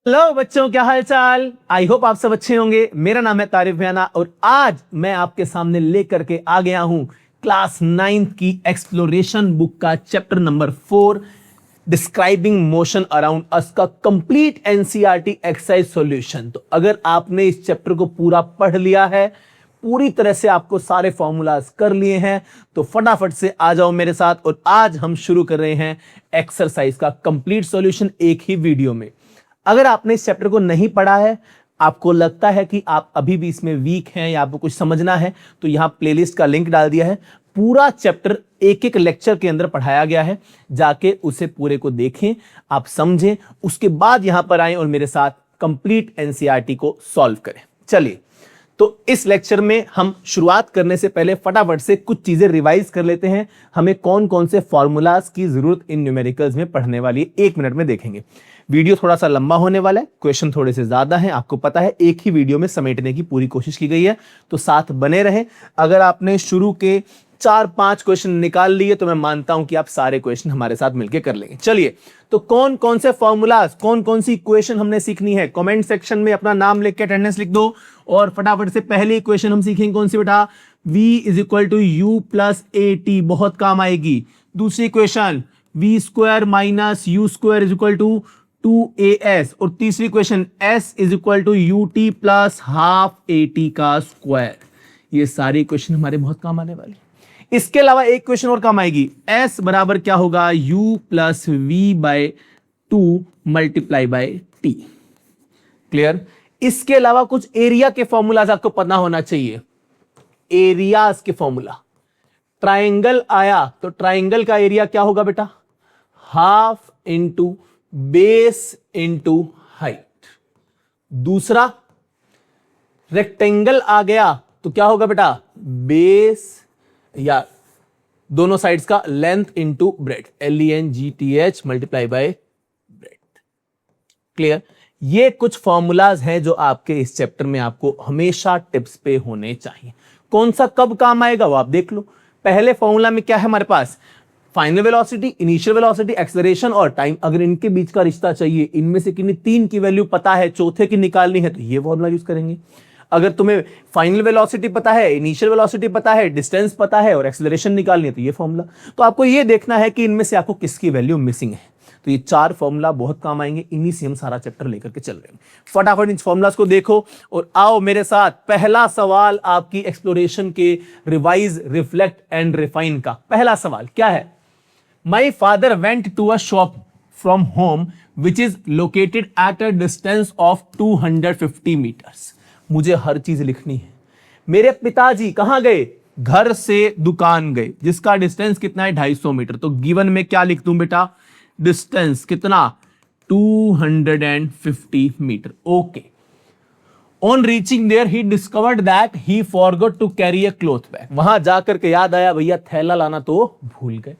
Hello बच्चों, क्या हाल चाल। आई होप आप सब अच्छे होंगे। मेरा नाम है तारिफ भैयाना और आज मैं आपके सामने लेकर के आ गया हूं क्लास 9th की एक्सप्लोरेशन बुक का chapter number 4 describing motion around us का कंप्लीट एनसीईआरटी एक्सरसाइज सॉल्यूशन। तो अगर आपने इस चैप्टर को पूरा पढ़ लिया है, पूरी तरह से आपको सारे फॉर्मूलाज कर लिए हैं, तो फटाफट से आ जाओ मेरे साथ और आज हम शुरू कर रहे हैं एक्सरसाइज का कंप्लीट सॉल्यूशन एक ही वीडियो में। अगर आपने इस चैप्टर को नहीं पढ़ा है, आपको लगता है कि आप अभी भी इसमें वीक हैं या आपको कुछ समझना है, तो यहां प्लेलिस्ट का लिंक डाल दिया है। पूरा चैप्टर एक एक लेक्चर के अंदर पढ़ाया गया है, जाके उसे पूरे को देखें, आप समझें, उसके बाद यहां पर आए और मेरे साथ कंप्लीट एनसीईआरटी को सॉल्व करें। चलिए, तो इस लेक्चर में हम शुरुआत करने से पहले फटाफट से कुछ चीजें रिवाइज कर लेते हैं। हमें कौन कौन से फॉर्मूलाज की जरूरत इन न्यूमेरिकल्स में पढ़ने वाली है, 1 मिनट में देखेंगे। वीडियो थोड़ा सा लंबा होने वाला है, क्वेश्चन थोड़े से ज्यादा हैं, आपको पता है, एक ही वीडियो में समेटने की पूरी कोशिश की गई है, तो साथ बने रहें। अगर आपने शुरू के 4-5 क्वेश्चन निकाल लिए तो मैं मानता हूं कि आप सारे क्वेश्चन हमारे साथ मिलकर कर लेंगे। चलिए, तो कौन कौन से फॉर्मूलाज, कौन कौन सी इक्वेशन हमने सीखनी है, कमेंट सेक्शन में अपना नाम लिख के अटेंडेंस लिख दो। और फटाफट से पहली इक्वेशन हम सीखेंगे कौन सी बेटा, v is equal to you plus A T, बहुत काम आएगी। दूसरी equation v square minus U square is equal to 2as। और तीसरी equation s is equal to U T plus half A T का स्क्वायर। ये सारी इक्वेशन हमारे बहुत काम आने वाली। इसके अलावा एक क्वेश्चन और काम आएगी, s बराबर क्या होगा, u plus V by 2 multiply by T. Clear. इसके अलावा कुछ एरिया के फॉर्मूलाज आपको पता होना चाहिए। एरियाज के फॉर्मूला, ट्राइंगल आया तो ट्राइंगल का एरिया क्या होगा बेटा, half into base into height. दूसरा, रेक्टेंगल आ गया तो क्या होगा बेटा, बेस या दोनों साइड्स का length into breadth, LENGTH multiply by bread. Clear. ये कुछ फॉर्मूलाज हैं जो आपके इस चैप्टर में आपको हमेशा टिप्स पे होने चाहिए। कौन सा कब काम आएगा वो आप देख लो। पहले फॉर्मूला में क्या है हमारे पास, final velocity, initial velocity, acceleration और टाइम। अगर इनके बीच का रिश्ता चाहिए, इनमें से किन्हीं 3 की वैल्यू पता है, चौथे की निकालनी है, तो ये फॉर्मूला यूज करेंगे। अगर तुम्हें फाइनल वेलोसिटी पता है, इनिशियल वेलोसिटी पता है, डिस्टेंस पता है और एक्सेलरेशन निकालनी है, तो ये फॉर्मूला। तो आपको ये देखना है कि इनमें से आपको किसकी वैल्यू मिसिंग है। तो ये 4 फॉर्मूला बहुत काम आएंगे, इन्हीं से हम सारा चैप्टर लेकर के चल रहे हैं। फटाफट इन फॉर्मूलाज को देखो और आओ मेरे साथ। पहला सवाल आपकी एक्सप्लोरेशन के रिवाइज, रिफ्लेक्ट एंड रिफाइन का पहला सवाल क्या है, my father went to a shop from home which is located at a distance of 250 meters. मुझे हर चीज लिखनी है। मेरे पिताजी कहां गए, घर से दुकान गए, जिसका डिस्टेंस कितना है, 250 मीटर। तो गिवन में क्या लिख दूं बेटा, डिस्टेंस कितना, 250 meter. Okay. On reaching there he discovered that he forgot to carry a cloth bag. वहां जाकर के याद आया भैया थैला लाना तो भूल गए।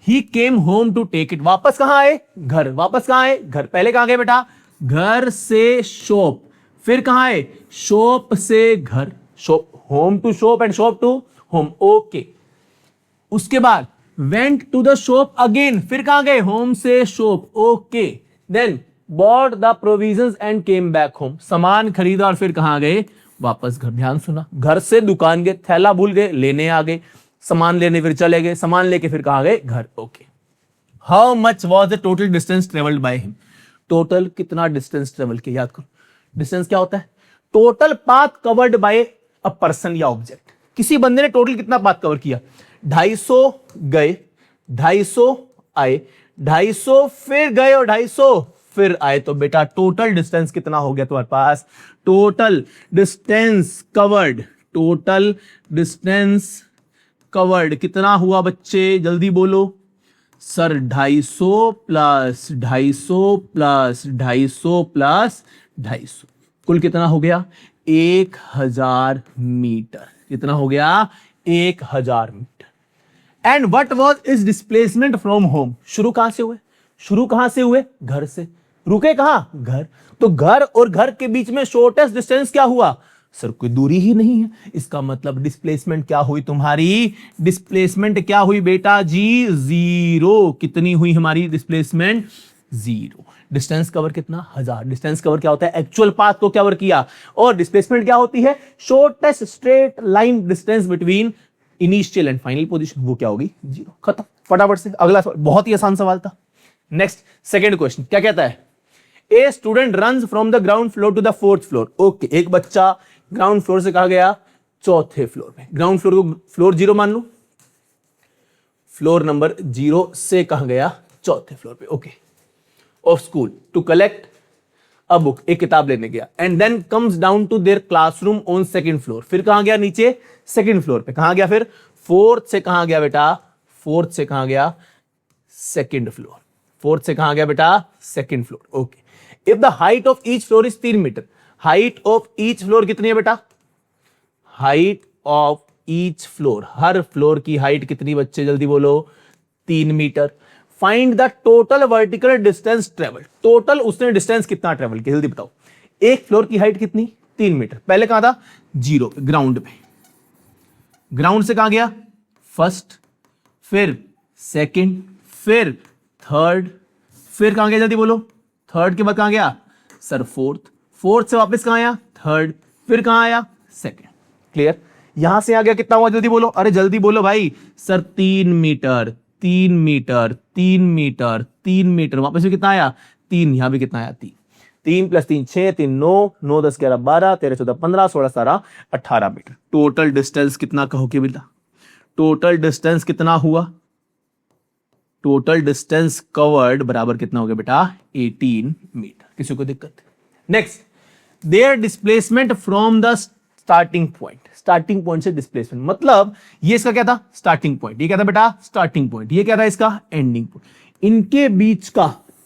He came home to take it. वापस कहां आए, घर। वापस कहां आए, घर। पहले कहां गए बेटा, घर से शॉप, फिर कहां आए, शॉप से घर, shop, home to shop and shop to home. Okay. उसके बाद went to the shop again, फिर कहां गए, होम से shop. Okay. Then bought the provisions and came back home. सामान खरीदा और फिर कहां गए, वापस घर। ध्यान सुना, घर से दुकान गए, थैला भूल गए, लेने आ गए, सामान लेने फिर चले गए, सामान लेके फिर कहां गए, घर। Okay. How much was the total distance travelled by him. Total कितना डिस्टेंस ट्रेवल किया, याद करो। डिस्टेंस क्या होता है, total path covered by a person या ऑब्जेक्ट। किसी बंदे ने टोटल कितना पाथ कवर किया, 250 गए, 250 आए, 250 फिर गए और 250 फिर आए, तो बेटा टोटल डिस्टेंस कितना हो गया तुम्हारे पास, total distance covered, total distance covered कितना हुआ बच्चे, जल्दी बोलो सर। 250 प्लस 250 प्लस 250 प्लस 250, कुल कितना हो गया, 1000 मीटर। कितना हो गया, 1000 meter. And what was is displacement from home. शुरू कहां से हुए, शुरू कहां से हुए, घर से। रुके कहां, घर। तो घर और घर के बीच में शॉर्टेस्ट डिस्टेंस क्या हुआ, सर कोई दूरी ही नहीं है। इसका मतलब डिस्प्लेसमेंट क्या हुई तुम्हारी, डिस्प्लेसमेंट क्या हुई बेटा जी, 0। कितनी हुई हमारी डिस्प्लेसमेंट, 0। डिस्टेंस कवर कितना 1000। डिस्टेंस कवर क्या होता है, एक्चुअल पाथ को कवर किया। और डिस्प्लेसमेंट क्या होती है, shortest straight line distance between initial and final position, वो क्या होगी 0। खत्म। फटाफट से अगला सवाल, बहुत ही आसान सवाल था। नेक्स्ट सेकंड क्वेश्चन क्या कहता है, a student runs from the ground floor to the fourth floor. Okay, एक बच्चा ग्राउंड फ्लोर से कहा गया चौथे फ्लोर पे। ग्राउंड फ्लोर को फ्लोर 0 मान लो, फ्लोर नंबर 0 से कहा गया चौथे फ्लोर पे। Okay, of school to collect a book, एक किताब लेने गया। And then comes down to there classroom on second floor. फिर कहां गया, नीचे सेकंड फ्लोर पे। कहां गया फिर, फोर्थ से कहां गया बेटा, फोर्थ से कहां गया सेकंड फ्लोर। फोर्थ से कहां गया बेटा, second floor. Okay, if the height of each floor is 3 meter, height of each floor कितनी है बेटा, हाइट ऑफ ईच फ्लोर, हर फ्लोर की हाइट कितनी बच्चे, जल्दी बोलो, 3 meter. Find the total vertical distance travel, total उसने डिस्टेंस कितना ट्रेवल किया, जल्दी बताओ। एक फ्लोर की हाइट कितनी, 3 मीटर। पहले कहां था, 0 पे, ग्राउंड पे। ग्राउंड से कहां गया, फर्स्ट, फिर सेकंड, फिर थर्ड, फिर कहां गया, जल्दी बोलो। थर्ड के बाद कहां गया सर, फोर्थ। फोर्थ से वापस कहां आया, थर्ड, फिर कहां आया, सेकंड। क्लियर। यहां से आ गया कितना हुआ, जल्दी बोलो, अरे जल्दी बोलो भाई। Sir 3 meter, 3 meter, 3 meter, 3 meter. वापस भी कितना आया, 3। यहां भी कितना आया, 3। 3 + 3 6, 3 9, 9 10 11 12, 13 14 15, 16 17 18 मीटर। टोटल डिस्टेंस कितना कहोगे बेटा, टोटल डिस्टेंस कितना हुआ, टोटल डिस्टेंस कवर्ड बराबर कितना हो गया बेटा, 18 मीटर। किसी को दिक्कत, next, there displacement from the starting point, starting point से डिस्प्लेसमेंट, मतलब ये इसका क्या था, स्टार्टिंग पॉइंट। ये क्या था बेटा, स्टार्टिंग पॉइंट। ये क्या था, इसका एंडिंग पॉइंट।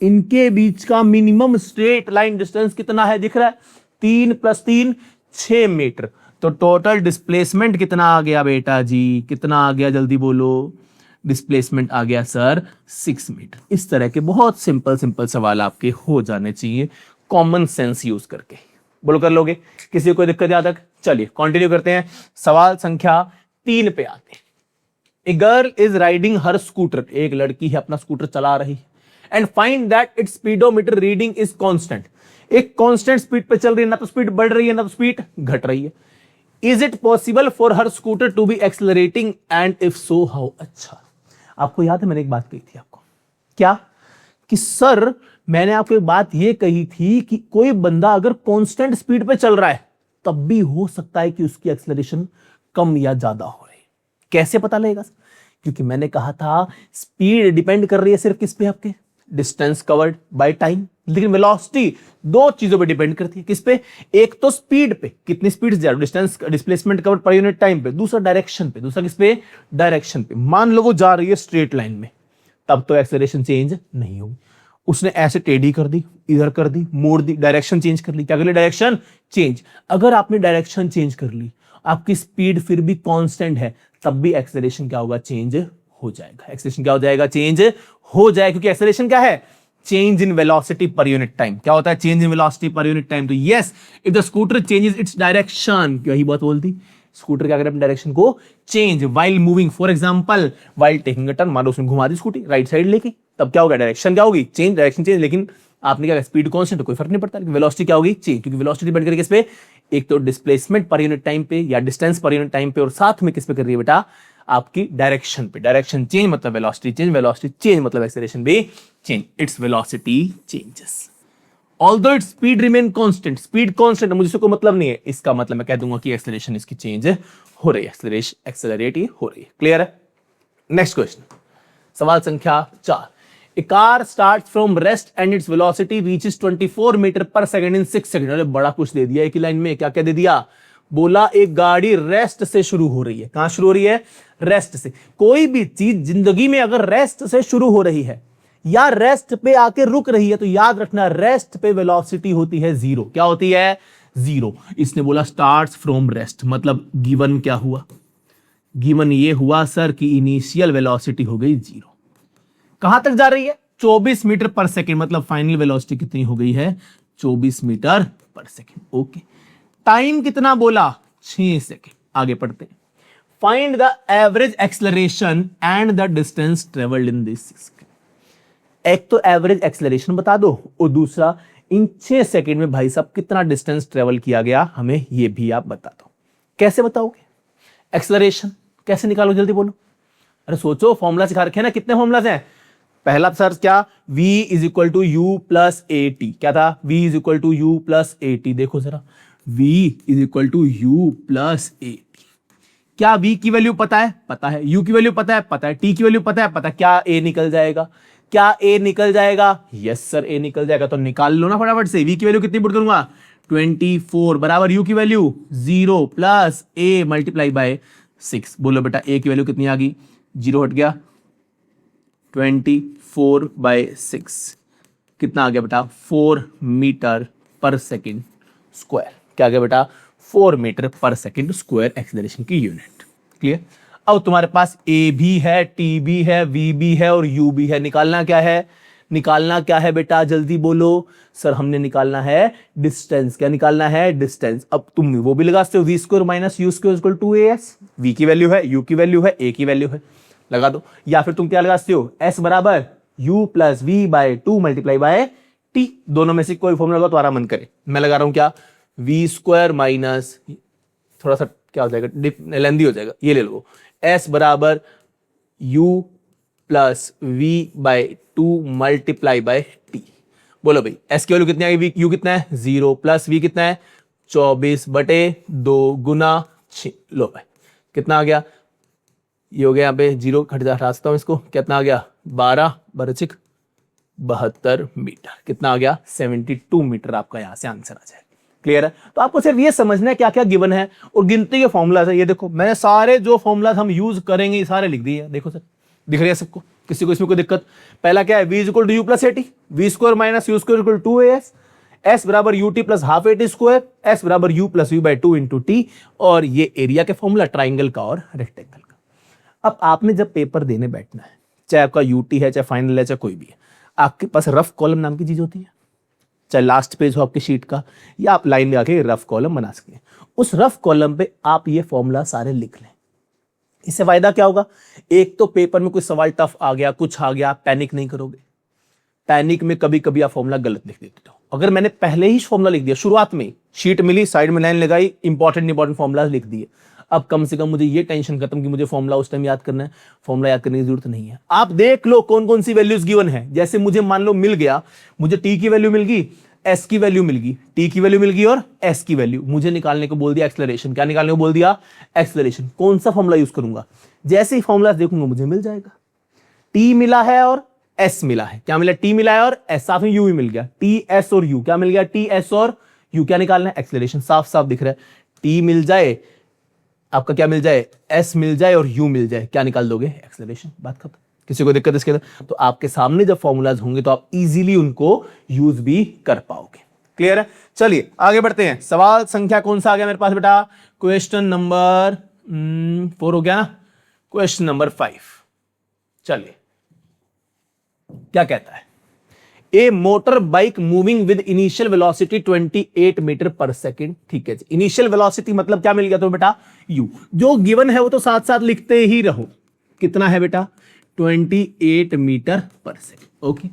इनके बीच का मिनिमम स्ट्रेट लाइन डिस्टेंस कितना है, दिख रहा है, 3 + 3 6 मीटर। तो टोटल डिस्प्लेसमेंट कितना आ गया बेटा जी, कितना आ गया, जल्दी बोलो। डिस्प्लेसमेंट आ गया सर 6 मीटर। इस तरह के बहुत सिंपल सवाल आपके हो जाने चाहिए कॉमन सेंस यूज करके। बोलो कर लोगे, किसी को कोई दिक्कत यहां तक। चलिए कंटिन्यू करते हैं, सवाल संख्या 3 पे आते हैं। A girl is riding her scooter, एक लड़की है अपना स्कूटर चला रही है। And find that it's speedometer reading is constant, एक कांस्टेंट स्पीड पे चल रही है, ना तो स्पीड बढ़ रही है ना तो स्पीड घट रही है। Is it possible for her scooter to be accelerating and if so how. अच्छा, आपको याद है मैंने एक बात कही थी आपको, क्या, कि सर मैंने आपको एक बात यह कही थी कि कोई बंदा अगर कांस्टेंट स्पीड पे चल रहा है तब भी हो सकता है कि उसकी एक्सेलरेशन कम या ज्यादा हो रही है। कैसे पता लगेगा, क्योंकि मैंने कहा था स्पीड डिपेंड कर रही है सिर्फ किस पे, आपके डिस्टेंस कवर्ड बाय टाइम, लेकिन वेलोसिटी 2 चीजों पे डिपेंड करती है। किस पे, एक तो स्पीड पे, कितनी स्पीड से जा रहा है, डिस्टेंस डिस्प्लेसमेंट कवर्ड पर यूनिट टाइम पे, दूसरा डायरेक्शन पे, दूसरा किस पे, डायरेक्शन पे। मान लो वो जा रही है स्ट्रेट लाइन में, तब तो एक्सेलरेशन चेंज नहीं होगी। उसने ऐसे टेढ़ी कर दी, इधर कर दी, मोड़ दी, डायरेक्शन चेंज कर ली, क्या कर ली, डायरेक्शन चेंज। अगर आपने डायरेक्शन चेंज कर ली, आपकी स्पीड फिर भी कांस्टेंट है, तब भी एक्सेलरेशन क्या होगा, चेंज हो जाएगा। एक्सेलरेशन क्या हो जाएगा, चेंज हो जाएगा, क्योंकि एक्सेलरेशन क्या है, change in velocity per unit time. क्या होता है, change in velocity per unit time. तो yes, if the scooter changes its direction, यही बात बोलती, स्कूटर क्या करे अपने डायरेक्शन को change while moving. For example while taking a turn, मान लो उसने घुमा दी स्कूटी राइट साइड लेके, तब क्या होगा, डायरेक्शन क्या होगी, चेंज, डायरेक्शन चेंज। लेकिन आपने क्या, स्पीड कांस्टेंट, कोई फर्क नहीं पड़ता, लेकिन वेलोसिटी क्या होगी, चेंज, क्योंकि वेलोसिटी डिपेंड करेगी किस पे, एक तो डिस्प्लेसमेंट पर यूनिट टाइम पे या डिस्टेंस पर यूनिट टाइम पे, और साथ में किस पे कर रही है बेटा, आपकी डायरेक्शन पे। डायरेक्शन चेंज मतलब वेलोसिटी चेंज, वेलोसिटी चेंज मतलब एक्सेलरेशन भी change, its velocity changes. Although its speed remain constant, speed constant, मुझे इससे कोई मतलब नहीं है, इसका मतलब मैं कह दूंगा कि एक्सेलरेशन इसकी चेंज हो रही है, एक्सेलरेशन एक्सेलरेट हो रही है। क्लियर है। नेक्स्ट क्वेश्चन, सवाल संख्या 4। A car starts from rest and its velocity reaches 24 metre per second in 6 second. अरे बड़ा कुछ दे दिया एक ही लाइन में, क्या क्या दे दिया, बोला एक गाड़ी रेस्ट से शुरू हो रही है। कहां शुरू हो रही है, रेस्ट से। कोई भी चीज जिंदगी में अगर रेस्ट से शुरू हो रही है या रेस्ट पे आके रुक रही है, तो याद रखना रेस्ट पे वेलोसिटी होती है 0। क्या होती है, 0। इसने बोला स्टार्ट्स फ्रॉम रेस्ट, मतलब गिवन क्या हुआ, गिवन ये हुआ सर कि इनिशियल वेलोसिटी हो गई 0। कहां तक जा रही है, 24 मीटर पर सेकंड, मतलब फाइनल वेलोसिटी कितनी हो गई है, 24 metre per second. Okay, time कितना बोला, 6 सेकंड। आगे पढ़ते हैं। Find the average acceleration and the distance travelled in this 6 second. एक तो एवरेज एक्सेलरेशन बता दो और दूसरा इन 6 सेकंड में भाई साहब कितना डिस्टेंस ट्रेवल किया गया हमें ये भी आप बता दो। कैसे बताओगे एक्सेलरेशन, कैसे निकालो जल्दी बोलो। अरे सोचो, फॉर्मूला सिखा रखे हैं ना, कितने फॉर्मूलाज हैं। पहला सर क्या, v is equal to you plus A T, क्या था v is equal to you plus A T. देखो जरा v is equal to you plus A T. क्या v की वैल्यू पता है? पता है। u की वैल्यू पता है? पता है। t की वैल्यू पता है? पता है। क्या a निकल जाएगा? क्या a निकल जाएगा? यस सर a निकल जाएगा। तो निकाल लो ना फटाफट से। v की वैल्यू कितनी पुट करूंगा? 24 बराबर u की value 0 plus a multiply by 6। बोलो बेटा a की वैल्यू कितनी आ गई? 0 हट गया, 24/6 कितना आ गया बेटा? 4 मीटर पर सेकेंड स्क्वायर। क्या आ गया बेटा? 4 metre per second square acceleration की यूनिट। क्लियर। अब तुम्हारे पास a भी है, t भी है, v भी है और u भी है। निकालना क्या है? निकालना क्या है बेटा? जल्दी बोलो। सर हमने निकालना है डिस्टेंस। क्या निकालना है? डिस्टेंस। अब तुम वो भी लगा सकते हो, V square minus U square equal to A S. V की वैल्यू है, यू की वैल्यू है, ए की वैल्यू है, लगा दो। या फिर तुम क्या लगा सकते हो? एस बराबर U plus V by 2 multiply by T. दोनों में से कोई फॉर्मूला लगा, तुम्हारा मन करे। मैं लगा रहा हूं क्या? वी स्क्वायर माइनस, थोड़ा सा क्या हो जाएगा, लेंदी हो जाएगा, ये ले लो। एस बराबर U plus V by 2 multiply by T. बोलो भाई एस की वैल्यू कितनी आ गई? यू कितना है? 0 प्लस वी कितना है? 24/2 गुना 6। लो भाई कितना आ गया? ये हो गया, यहाँ पे 0 हटा सकता हूं इसको। कितना आ गया? 12 बरचिक 72 मीटर। कितना आ गया? 72 मीटर आपका यहां से आंसर आ जाएगा। क्लियर है। तो आपको सिर्फ ये समझना है क्या क्या गिवन है और गिनती के फॉर्मूलाज है। ये देखो मैंने सारे जो फॉर्मूलाज हम यूज करेंगे ये सारे लिख दिए। देखो सर दिख रही है सबको? किसी को इसमें कोई दिक्कत? पहला क्या है? v is equal to you plus A T, V square minus U square equal to A S, S बराबर U T plus half A T square, S बराबर U plus V by 2 into T. और ये area के formula triangle का और rectangle का। अब आपने जब पेपर देने बैठना है, चाहे आपका यूटी है, चाहे फाइनल है, चाहे कोई भी है, आपके पास रफ कॉलम नाम की चीज होती है। चाहे लास्ट पेज हो आपकी शीट का, या आप लाइन में आके रफ कॉलम बना सकते हैं। उस रफ कॉलम पे आप ये फॉर्मूला सारे लिख लें। इससे फायदा क्या होगा? एक तो पेपर में कोई सवाल टफ आ गया, कुछ आ गया, पैनिक नहीं करोगे। पैनिक में कभी कभी आप फॉर्मूला गलत लिख देते हो। अगर मैंने पहले ही फॉर्मूला लिख दिया, शुरुआत में शीट मिली, साइड में लाइन लगाई, इंपॉर्टेंट फॉर्मूला लिख दिए, अब कम से कम मुझे ये टेंशन खत्म कि मुझे फॉर्मूला उस टाइम याद करना है। फॉर्मूला याद करने की जरूरत नहीं है। आप देख लो कौन कौन सी वैल्यूज गिवन है। जैसे मुझे मान लो मिल गया, मुझे टी की वैल्यू मिल गई, एस की वैल्यू मिल गई, टी की वैल्यू मिल गई और एस की वैल्यू। मुझे निकालने को बोल दिया एक्सेलरेशन। क्या निकालने को बोल दिया? एक्सेलरेशन। कौन सा फॉर्मूला यूज करूंगा? जैसे ही फॉर्मूला देखूंगा मुझे मिल जाएगा। टी मिला है और एस मिला है। क्या मिला? टी मिला है और एस, साथ में यू भी मिल गया। टी एस और यू, क्या मिल गया? टी एस और यू। क्या निकालना है? एक्सेलरेशन। साफ साफ दिख रहा है। टी मिल जाए आपका, क्या मिल जाए? एस मिल जाए और यू मिल जाए, क्या निकाल दोगे? एक्सेलरेशन। बात खत्म। किसी को दिक्कत इसके अंदर? तो आपके सामने जब फॉर्मूलाज होंगे तो आप इजीली उनको यूज भी कर पाओगे। क्लियर है। चलिए आगे बढ़ते हैं। सवाल संख्या कौन सा आ गया मेरे पास बेटा? क्वेश्चन नंबर 4 हो गया ना। क्वेश्चन नंबर 5 चलिए क्या कहता है? A motor bike moving with initial velocity 28 metre per second. ठीक है जी। इनिशियल वेलोसिटी मतलब क्या मिल गया तो बेटा? यू। जो गिवन है वो तो साथ साथ लिखते ही रहो। कितना है बेटा? 28 metre per second. Okay.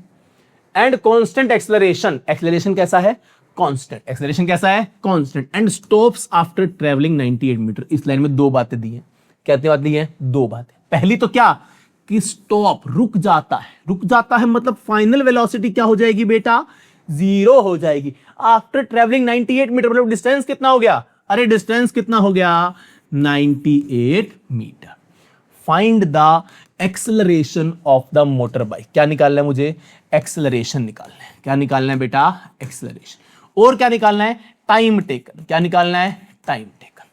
And constant acceleration. Acceleration कैसा है? कांस्टेंट। एक्सेलरेशन कैसा है? Constant. And stops after travelling 98 meter. इस लाइन में 2 बातें दी हैं। कितनी बात दी है? 2 बातें। पहली तो क्या कि स्टॉप, रुक जाता है। रुक जाता है मतलब फाइनल वेलोसिटी क्या हो जाएगी बेटा? 0 हो जाएगी। आफ्टर ट्रेवलिंग 98 मीटर मतलब डिस्टेंस कितना हो गया? अरे डिस्टेंस कितना हो गया? 98 meter. Find the acceleration of the motorbike. क्या निकालना है मुझे? एक्सेलरेशन निकालना है। क्या निकालना है बेटा? एक्सेलरेशन। और क्या निकालना है? Time taken. क्या निकालना है? Time taken.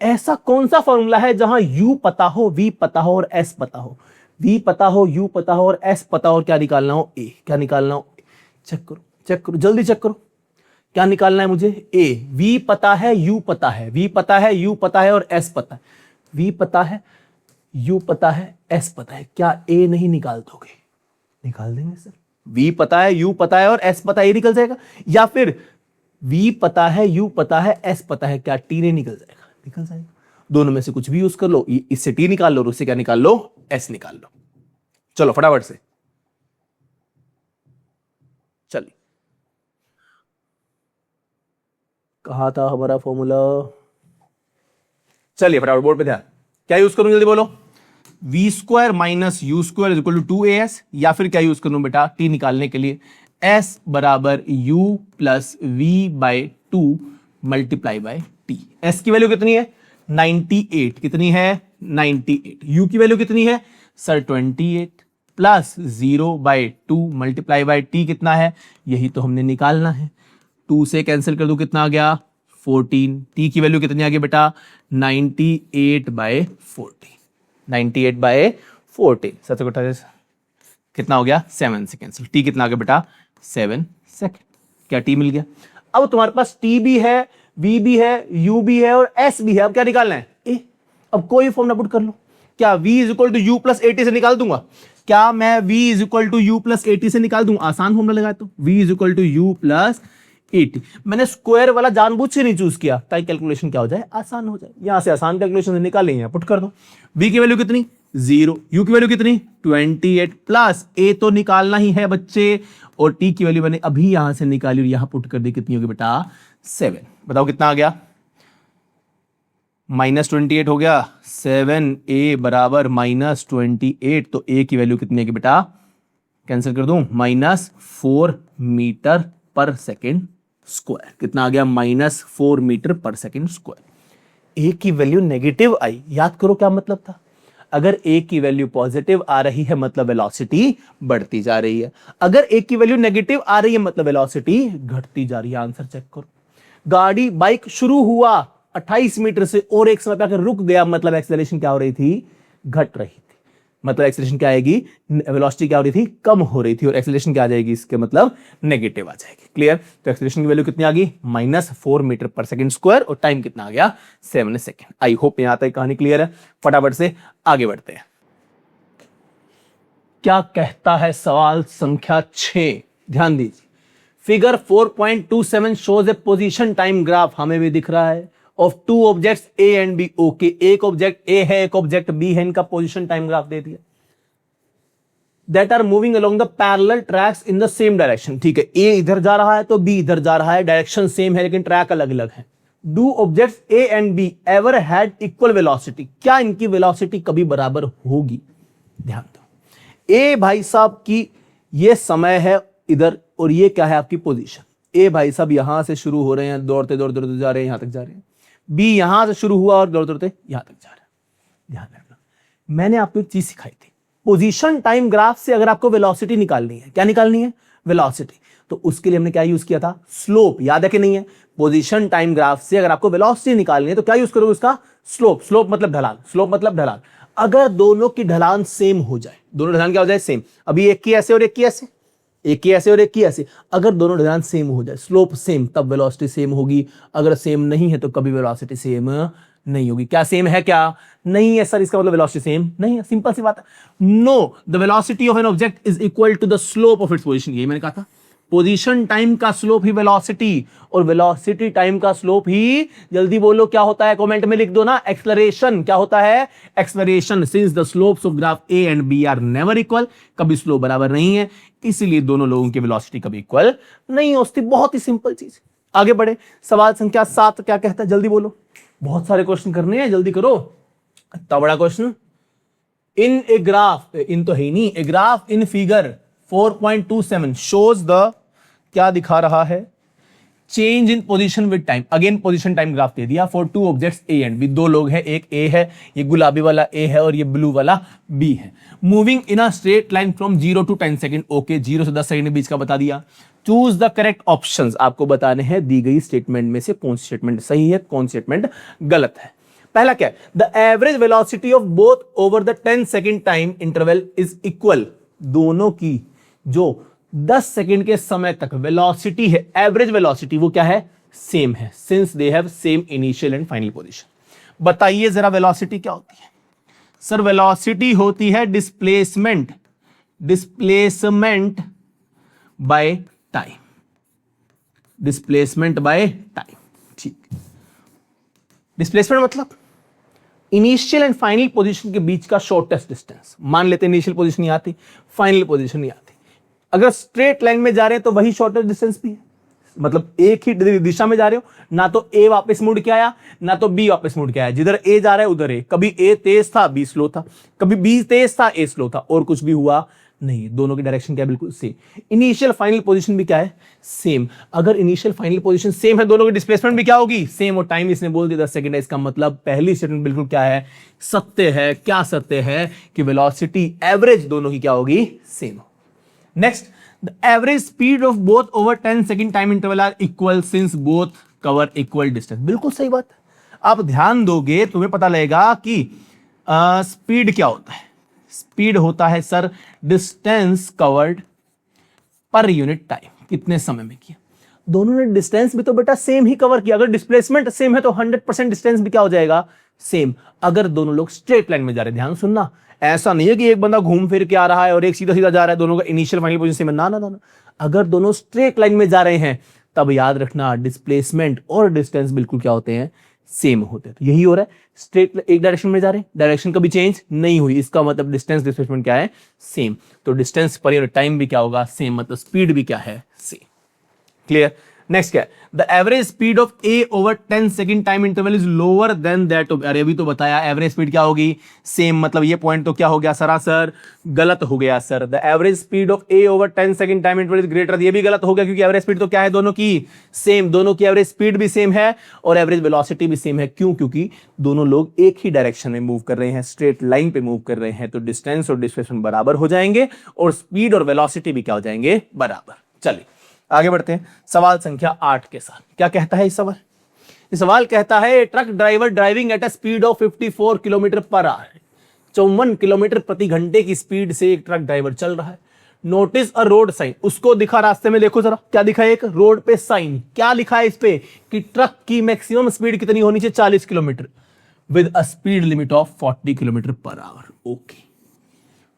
ऐसा कौन सा फॉर्मूला है जहां u पता हो, v पता हो और s पता हो? v पता हो, u पता हो और s पता हो और क्या निकालना हो? a। क्या निकालना हो? चेक करो, चेक करो, जल्दी चेक करो। क्या निकालना है मुझे? a। v पता है, u पता है, v पता है, u पता है और s पता है। v पता है, u पता है, s पता है। क्या a नहीं निकाल दोगे? निकाल देंगे सर। v पता है, u पता है और s पता है, ये निकल जाएगा। या फिर v पता है, u पता है, s पता है, क्या t नहीं निकल जाएगा? निकल जाएगा। दोनों में से कुछ भी यूज कर लो। इससे t निकाल लो और उससे क्या निकाल लो? s निकाल लो। चलो फटाफट से। चलिए, कहा था हमारा फॉर्मूला, चलिए फटाफट बोर्ड पे ध्यान, क्या यूज करूं जल्दी बोलो, V square minus U square is equal to 2as, या फिर क्या यूज करूं बेटा टी निकालने के लिए, s बराबर u plus V by 2 multiply by T. s की वैल्यू कितनी है 98, कितनी है 98, u की वैल्यू कितनी है sir 28 plus 0/2 multiply by T कितना है, यही तो हमने निकालना है, 2 से कैंसिल कर दो कितना आ गया 14, टी की वैल्यू कितनी आ गई बेटा 98/14, 98/14 कितना हो गया 7 से कैंसिल, टी कितना आ गया बेटा 7 सेकेंड, क्या टी मिल गया। अब तुम्हारे पास टी भी है, वी भी है, यू भी है और एस भी है, अब क्या निकालना है ए। अब कोई फॉर्मूला पुट कर लो, क्या v is equal to you plus 80 से निकाल दूंगा, क्या मैं v is equal to you plus 80 से निकाल दूंगा, आसान फॉर्मूला लगाया तो v is equal to you plus 80, मैंने स्क्वायर वाला जानबूझ से नहीं चूज किया ताकि कैलकुलेशन क्या हो जाए आसान हो जाए, यहां से आसान कैलकुलेशन निकालें, यहां पुट कर दो, v की वैल्यू कितनी 0, u की वैल्यू कितनी 28 प्लस a तो निकालना ही है बच्चे, और t की वैल्यू मैंने अभी यहां से निकाली और यहां पुट कर दी, कितनी होगी बेटा 7, बताओ कितना आ गया -28 हो गया, 7a बराबर -28, तो a की वैल्यू कितनी है बेटा, कैंसिल कर दूं, -4 मीटर पर सेकेंड स्क्वायर, कितना आ गया -4 metre per second square. a की वैल्यू नेगेटिव आई, याद करो क्या मतलब था, अगर a की वैल्यू पॉजिटिव आ रही है मतलब वेलोसिटी बढ़ती जा रही है, अगर a की वैल्यू नेगेटिव आ रही है मतलब वेलोसिटी घटती जा रही है। आंसर चेक करो, गाड़ी बाइक शुरू हुआ 28 मीटर से और एक समय पे आकर रुक गया, मतलब एक्सेलरेशन क्या हो रही थी, घट रही थी, मतलब एक्सेलरेशन क्या आएगी, वेलोसिटी क्या हो रही थी, कम हो रही थी, और एक्सेलरेशन क्या आ जाएगी, इसके मतलब नेगेटिव आ जाएगी। क्लियर, तो एक्सेलरेशन की वैल्यू कितनी आ गई -4 मीटर पर सेकंड स्क्वायर, और टाइम कितना आ गया 7 सेकंड। आई होप यहां तक कहानी क्लियर है, फटाफट से आगे बढ़ते हैं। क्या कहता है सवाल संख्या 6, ध्यान दीजिए, figure 4.27 shows a position time graph, हमें भी दिख रहा है, of 2 objects A and B. Okay, एक ऑब्जेक्ट ए है, एक ऑब्जेक्ट बी है, इनका पोजीशन टाइम ग्राफ दे दिया, that are moving along the parallel tracks in the same direction. ठीक है, ए इधर जा रहा है तो बी इधर जा रहा है, डायरेक्शन सेम है लेकिन ट्रैक अलग अलग है। Do objects A and be ever had equal velocity, क्या इनकी वेलोसिटी कभी बराबर होगी। ध्यान दो, ए भाई साहब की ये समय है इधर, और ये क्या है आपकी पोजीशन। ए भाई साहब यहां से शुरू हो रहे हैं, दौड़ते दौड़ते दौड़ते जा रहे हैं, यहां तक जा रहे हैं, बी यहां से शुरू हुआ और दौड़ते दौड़ते यहां तक जा रहा है। ध्यान रखना, मैंने आपको एक चीज सिखाई थी, पोजीशन टाइम ग्राफ से अगर आपको वेलोसिटी निकालनी है, क्या निकालनी है, वेलोसिटी, तो उसके लिए हमने क्या यूज किया था, स्लोप, याद है कि नहीं है। पोजीशन टाइम ग्राफ से अगर आपको वेलोसिटी निकालनी है तो क्या यूज करोगे उसका, स्लोप। स्लोप मतलब ढलान, स्लोप मतलब ढलान। अगर दोनों की ढलान सेम हो जाए, दोनों ढलान क्या हो जाए, सेम, अभी एक की ऐसे और एक की ऐसे, एक की ऐसे और एक की ऐसे, अगर दोनों ढलान सेम हो जाए, स्लोप सेम, तब वेलोसिटी सेम होगी, अगर सेम नहीं है तो कभी वेलोसिटी सेम नहीं होगी। क्या सेम है, क्या नहीं है सर, इसका मतलब वेलोसिटी सेम नहीं है, सिंपल सी बात है। No, the velocity of an object is equal to the slope of its position, यही मैंने कहा था, पोजीशन टाइम का स्लोप ही वेलोसिटी, और वेलोसिटी टाइम का स्लोप ही, जल्दी बोलो क्या होता है, कमेंट में लिख दो ना, एक्सेलरेशन। क्या होता है, acceleration. Since the slopes of graph A and B are never equal, कभी स्लोप बराबर नहीं है, इसीलिए दोनों लोगों की वेलोसिटी कभी इक्वल नहीं होती। बहुत ही सिंपल चीज। आगे बढ़े, सवाल संख्या 7 क्या कहता है, जल्दी बोलो, बहुत सारे क्वेश्चन करने हैं, जल्दी करो। इतना बड़ा क्वेश्चन, इन ए ग्राफ, इन तो है ही नहीं, a graph in figure 4.27 shows the, क्या दिखा रहा है, change in position with time. Again position time graph दे दिया for 2 objects A and B, दो लोग हैं, एक ए है, ये गुलाबी वाला ए है और ये ब्लू वाला बी है, moving in a straight line from 0 to 10 second. Okay, 0 से 10 सेकंड के बीच का बता दिया। चूज द करेक्ट ऑप्शंस, आपको बताने हैं दी गई स्टेटमेंट में से कौन सी स्टेटमेंट सही है, कौन सी स्टेटमेंट गलत है। पहला क्या है, the average velocity of both over the 10 second time interval is equal. दोनों की जो 10 सेकंड के समय तक वेलोसिटी है, एवरेज वेलोसिटी, वो क्या है, सेम है, since they have same initial and final position. बताइए जरा वेलोसिटी क्या होती है। सर वेलोसिटी होती है displacement, displacement by time, displacement by time. ठीक, डिस्प्लेसमेंट मतलब इनिशियल एंड फाइनल पोजीशन के बीच का शॉर्टेस्ट डिस्टेंस। मान लेते हैं इनिशियल पोजीशन नहीं आती, फाइनल पोजीशन नहीं आती, अगर स्ट्रेट लाइन में जा रहे हैं तो वही शॉर्टेस्ट डिस्टेंस भी है, मतलब एक ही दिशा में जा रहे हो, ना तो ए वापस मुड़ के आया ना तो बी वापस मुड़ के आया, जिधर ए जा रहा है उधर ए, कभी ए तेज था बी स्लो था, कभी बी तेज था ए स्लो था, और कुछ भी हुआ नहीं, दोनों की डायरेक्शन क्या है, बिल्कुल सेम। इनिशियल फाइनल पोजीशन भी क्या है, सेम। अगर इनिशियल फाइनल पोजीशन सेम है, दोनों की डिस्प्लेसमेंट भी क्या होगी, सेम, और टाइम इसने बोल दिया 10 सेकंड है, इसका मतलब पहली स्टेटमेंट बिल्कुल क्या है, सत्य है। क्या सत्य है कि वेलोसिटी एवरेज दोनों की क्या होगी, same. Next, the average speed of both over 10 second time interval are equal since both cover equal distance. बिल्कुल सही बात। आप ध्यान दोगे तुम्हें पता लगेगा कि स्पीड क्या होता है। स्पीड होता है सर डिस्टेंस कवर्ड पर यूनिट टाइम, कितने समय में किया। दोनों ने डिस्टेंस भी तो बेटा सेम ही कवर किया, अगर डिस्प्लेसमेंट सेम है तो 100% डिस्टेंस भी क्या हो जाएगा, सेम। अगर दोनों लोग स्ट्रेट लाइन में जा रहे हैं, ध्यान सुनना, ऐसा नहीं है कि एक बंदा घूम फिर के आ रहा है और एक सीधा सीधा जा रहा है, दोनों का इनिशियल फाइनल पोजीशन सेम है, ना ना ना। अगर दोनों स्ट्रेट लाइन में जा रहे हैं तब याद रखना डिस्प्लेसमेंट और डिस्टेंस बिल्कुल क्या होते हैं, सेम होते हैं। तो यही हो रहा है, स्ट्रेट एक डायरेक्शन में जा रहे हैं, डायरेक्शन कभी चेंज नहीं हुई, इसका मतलब डिस्टेंस डिस्प्लेसमेंट क्या है, सेम। तो डिस्टेंस पर यूनिट टाइम भी क्या होगा, सेम, मतलब स्पीड भी क्या है, सेम। क्लियर। नेक्स्ट क्या है, the average speed of A over 10 second time interval is lower than that of, अरे अभी तो बताया एवरेज स्पीड क्या होगी, सेम, मतलब ये पॉइंट तो क्या हो गया सरासर गलत हो गया sir. The average speed of A over 10 second time interval is greater, ये भी गलत हो गया क्योंकि एवरेज स्पीड तो क्या है, दोनों की सेम, दोनों की एवरेज स्पीड भी सेम है और एवरेज वेलोसिटी भी सेम है। क्यों, क्योंकि दोनों लोग एक ही डायरेक्शन में मूव कर रहे हैं, स्ट्रेट लाइन पे मूव कर रहे हैं, तो डिस्टेंस और डिस्प्लेसमेंट बराबर हो जाएंगे और स्पीड और वेलोसिटी भी क्या हो जाएंगे, बराबर। चलिए आगे बढ़ते हैं सवाल संख्या 8 के साथ। क्या कहता है इस सवाल, इस सवाल कहता है truck driver driving at a speed of 54 kilometre per our, 54 kilometre प्रति घंटे की स्पीड से एक ट्रक ड्राइवर चल रहा है। नोटिस अ रोड साइन, उसको दिखा रास्ते में, देखो जरा क्या दिखा है, एक रोड पे साइन, क्या लिखा है इस पे कि ट्रक की मैक्सिमम स्पीड कितनी होनी चाहिए, 40 kilometer with a speed limit of 40 kilometer per hour. Okay,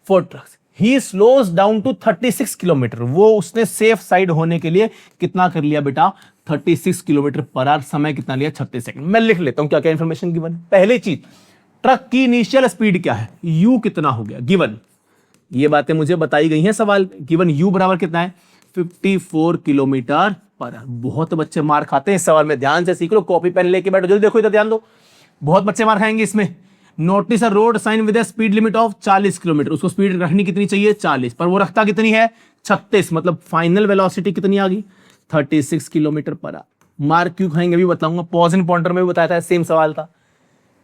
for trucks he slows down to 36 kilometer, वो उसने सेफ साइड होने के लिए कितना कर लिया बेटा, 36 किलोमीटर पर आवर, समय कितना लिया, 36 सेकंड। मैं लिख लेता हूं क्या क्या इंफॉर्मेशन गिवन। पहली चीज, ट्रक की इनिशियल स्पीड क्या है, यू कितना हो गया, गिवन, ये बातें मुझे बताई गई हैं सवाल में। गिवन यू बराबर कितना है, 54 किलोमीटर पर आवर। बहुत बच्चे मार खाते हैं इस सवाल में, ध्यान से सीख लो, कॉपी पेन लेके बैठो, जल्दी देखो इधर ध्यान दो, बहुत बच्चे मार खाएंगे इसमें। Notice a road sign with speed limit of 40 kilometer, उसको स्पीड रखनी कितनी चाहिए, 40, पर वो रखता कितनी है, 36, मतलब फाइनल वेलोसिटी कितनी आ गई, 36 किलोमीटर पर आवर। मार्क क्यों खाएंगे अभी बताऊंगा, पॉज इन पॉइंटर में भी बताया था, सेम सवाल था।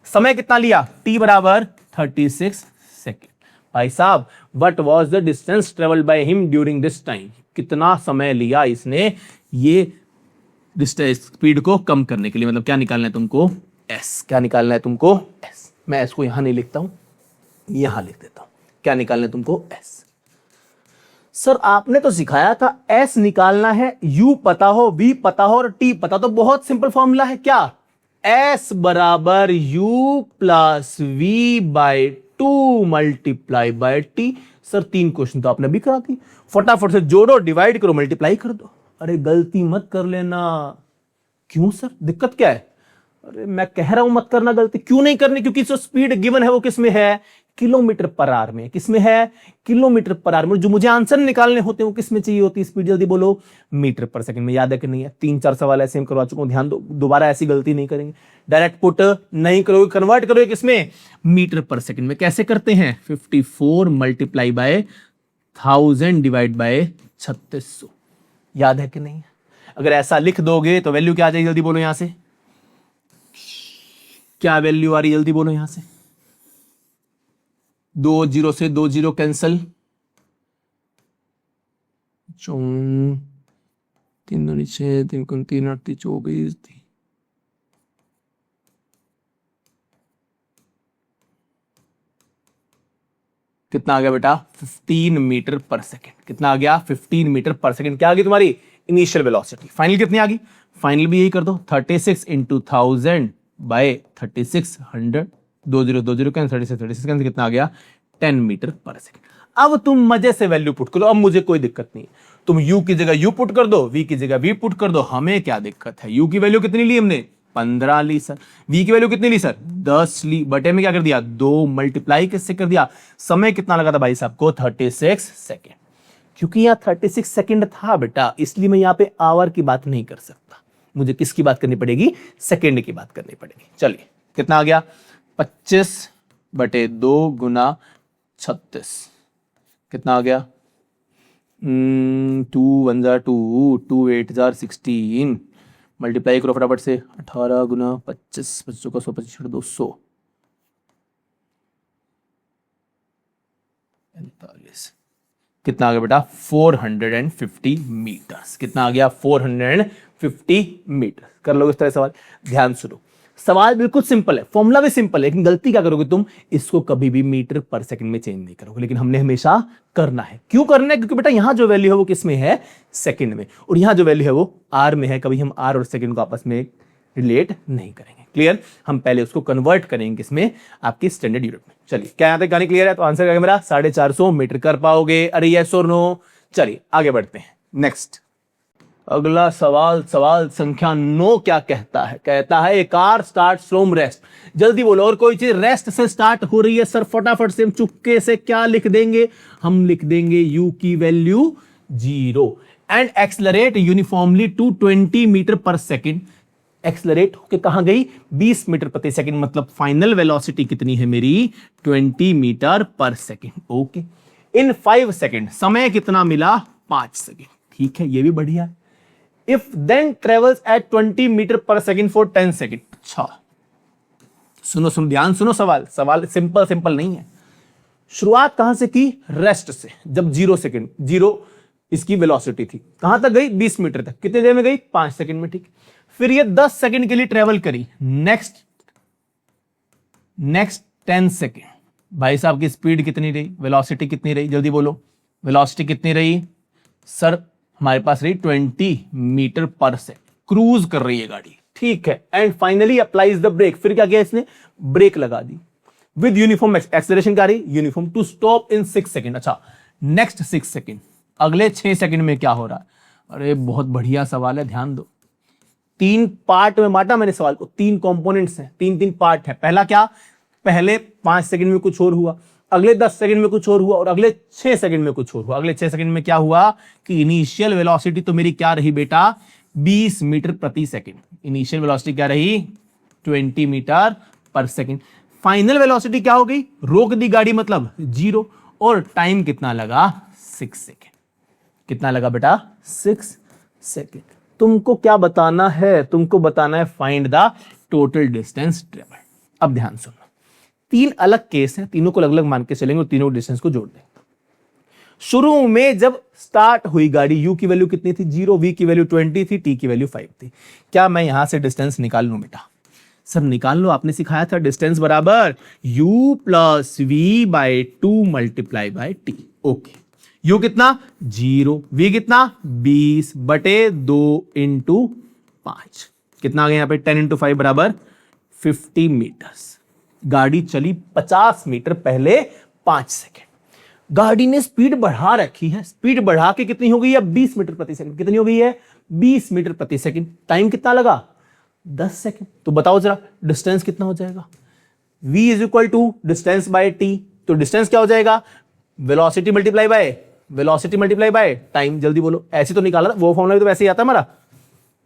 समय कितना लिया, टी बराबर 36 सेकेंड। भाई साहब, what was the distance travelled by him during this time, कितना समय लिया इसने ये डिस्टेंस स्पीड को कम करने के लिए, मतलब क्या निकालना है तुमको, एस। क्या निकालना है तुमको, एस। मैं एस को यहां नहीं लिखता हूं, यहां लिख देता हूं। क्या निकालना है तुमको, एस। सर आपने तो सिखाया था एस निकालना है, यू पता हो, वी पता हो और टी पता, तो बहुत सिंपल फॉर्मूला है, क्या, एस बराबर U plus V by 2 multiply by T. Sir 3 question तो आपने भी करा दी, फटाफट से जोड़ो, डिवाइड करो, मल्टीप्लाई कर दो। अरे गलती मत कर लेना। क्यों सर, दिक्कत क्या है, अरे मैं कह रहा हूं मत करना गलती, क्यों नहीं करनी, क्योंकि जो स्पीड गिवन है वो किसमें है, किलोमीटर पर आवर में। किसमें है, किलोमीटर पर आवर में। जो मुझे आंसर निकालने होते हैं वो किसमें चाहिए होती है स्पीड, जल्दी बोलो, मीटर पर सेकंड में। याद है कि नहीं है, 3-4 सवाल ऐसे हम करवा चुका हूं, ध्यान दो, दोबारा ऐसी गलती नहीं करेंगे। डायरेक्ट पुट नहीं करोगे, कन्वर्ट करोगे किसमें, मीटर पर सेकंड में। कैसे करते हैं, 54 मल्टीप्लाई बाय 1000 डिवाइड बाय 3600। याद है कि नहीं, अगर ऐसा लिख दोगे तो वैल्यू क्या आ जाएगी, जल्दी बोलो यहां से, क्या वैल्यू आ रही, जल्दी बोलो यहां से, 2 0 से 2 0 कैंसल, 3 2 6 3 3 8 24 थी, कितना आ गया बेटा, 15 मीटर पर सेकेंड। कितना आ गया, 15 मीटर पर सेकेंड। क्या आ गई तुम्हारी इनिशियल वेलोसिटी। फाइनल कितनी आ गई, फाइनल भी यही कर दो, 36 इंटू 1000 बाय 3600, 2 0 2 0 कैंसिल, 36 कैंसिल, कितना आ गया, 10 मीटर पर सेकेंड। अब तुम मजे से वैल्यू पुट करो, अब मुझे कोई दिक्कत नहीं है, तुम यू की जगह यू पुट कर दो, वी की जगह वी पुट कर दो, हमें क्या दिक्कत है। यू की वैल्यू कितनी ली हमने, 15 ली सर। वी की वैल्यू कितनी ली सर, 10 ली। बटे में क्या कर दिया, 2 मल्टीप्लाई किससे कर दिया, समय कितना लगा था भाई साहब को, 36 सेकेंड। क्योंकि यहाँ 36 सेकंड था बेटा, इसलिए मैं यहाँ पे आवर की बात नहीं कर सकता, मुझे किसकी बात करनी पड़ेगी, सेकंड की बात करनी पड़ेगी। चलिए कितना आ गया, 25/2 गुना 36, कितना आ गया, 2 1 जा 2, 2 8 जा 16, मल्टीप्लाई करो फटाफट से, 18 गुना 25, 25 का 100, 25 200, 45, कितना आ गया बेटा, 450 मीटर्स। कितना आ गया, 450 मीटर। कर लो इस तरह सवाल, ध्यान सुनो, सवाल बिल्कुल सिंपल है, फॉर्मूला भी सिंपल है, लेकिन गलती क्या करोगे तुम, इसको कभी भी मीटर पर सेकंड में चेंज नहीं करोगे, लेकिन हमने हमेशा करना है। क्यों करना है, क्योंकि बेटा यहां जो वैल्यू है वो किस में है, सेकंड में, और यहां जो वैल्यू है वो आर में है, कभी हम आर और सेकंड को आपस में रिलेट नहीं करेंगे। क्लियर, हम पहले उसको कन्वर्ट करेंगे किसमें, आपकी स्टैंडर्ड यूनिट में। चलिए क्या यहां तक कहानी क्लियर है, तो आंसर क्या है मेरा, 450 मीटर कर पाओगे, अरे यस और नो। चलिए आगे बढ़ते हैं, नेक्स्ट अगला सवाल, सवाल संख्या 9 क्या कहता है, कहता है ए कार स्टार्ट फ्रॉम रेस्ट, जल्दी बोलो, और कोई चीज रेस्ट से स्टार्ट हो रही है सर, फटाफट से हम चुपके से क्या लिख देंगे, हम लिख देंगे यू की value 0 and accelerate uniformly to 20 meter per second. Accelerate होके कहां गई, 20 मीटर प्रति सेकंड, मतलब फाइनल वेलोसिटी कितनी है मेरी, 20 मीटर पर सेकंड। ओके, इन 5 सेकंड, समय कितना मिला, 5 सेकंड। ठीक है, ये भी बढ़िया है। If then travels at 20 meter per second for 10 second. अच्छा सुनो सुनो, ध्यान सुनो, सवाल सिंपल सिंपल नहीं है। शुरुआत कहां से की, रेस्ट से, जब 0 सेकंड, 0 इसकी वेलोसिटी थी, कहां तक गई, 20 मीटर तक, कितने देर में गई, 5 सेकंड में। ठीक, फिर ये 10 सेकंड के लिए ट्रेवल करी, नेक्स्ट 10 सेकंड, भाई साहब की स्पीड कितनी रही, वेलोसिटी कितनी रही, जल्दी बोलो, वेलोसिटी कितनी रही सर, हमारे पास रही 20 मीटर पर सेकंड, क्रूज कर रही है गाड़ी। ठीक है, and finally applies the brake, फिर क्या किया इसने, ब्रेक लगा दी, विद यूनिफॉर्म एक्सेलरेशन क्या रही, uniform, to stop in 6 second. अच्छा नेक्स्ट 6 सेकंड, अगले 6 सेकंड में क्या हो रहा है, अरे बहुत बढ़िया सवाल है, ध्यान दो। 3 पार्ट में बांटा मैंने सवाल को, 3 कंपोनेंट्स हैं, 3 पार्ट है। पहला क्या, पहले 5 सेकंड में कुछ और हुआ, अगले 10 सेकंड में कुछ और हुआ, और अगले 6 सेकंड में कुछ और हुआ। अगले 6 सेकंड में क्या हुआ कि इनिशियल वेलोसिटी तो मेरी क्या रही बेटा, 20 मीटर प्रति सेकंड। इनिशियल वेलोसिटी क्या रही, 20 meter per second. Final velocity क्या हो गई, रोक दी गाड़ी, मतलब 0, और टाइम कितना लगा, 6 सेकंड। कितना लगा बेटा, 6 सेकंड। तुमको क्या बताना है, तुमको बताना है find the total distance travel. अब ध्यान सुनो, 3 अलग केस हैं, तीनों को अलग अलग मान के चलेंगे और तीनों डिस्टेंस को जोड़ देंगे। शुरू में जब स्टार्ट हुई गाड़ी, यू की वैल्यू कितनी थी, 0, वी की वैल्यू 20 थी, टी की वैल्यू 5 थी। क्या मैं यहां से डिस्टेंस निकाल लूं बेटा, सर निकाल लो, आपने सिखाया था डिस्टेंस बराबर u plus V by 2 multiply by T. Okay, u कितना 0, v कितना 20/2 इंटू 5, कितना आ गया यहाँ पे 10 इंटू 5 बराबर 50 मीटर्स। गाड़ी चली 50 मीटर पहले 5 सेकंड। गाड़ी ने स्पीड बढ़ा रखी है, स्पीड बढ़ा के कितनी हो गई है, 20 मीटर प्रति सेकंड। कितनी हो गई है, 20 मीटर प्रति सेकंड। टाइम कितना लगा, 10 सेकंड। तो बताओ जरा डिस्टेंस कितना हो जाएगा, v is equal to distance by t। तो डिस्टेंस क्या हो जाएगा, वेलोसिटी मल्टीप्लाई बाय टाइम। जल्दी बोलो, ऐसे तो निकाला था, वो फॉर्मूला भी तो वैसे ही आता है हमारा,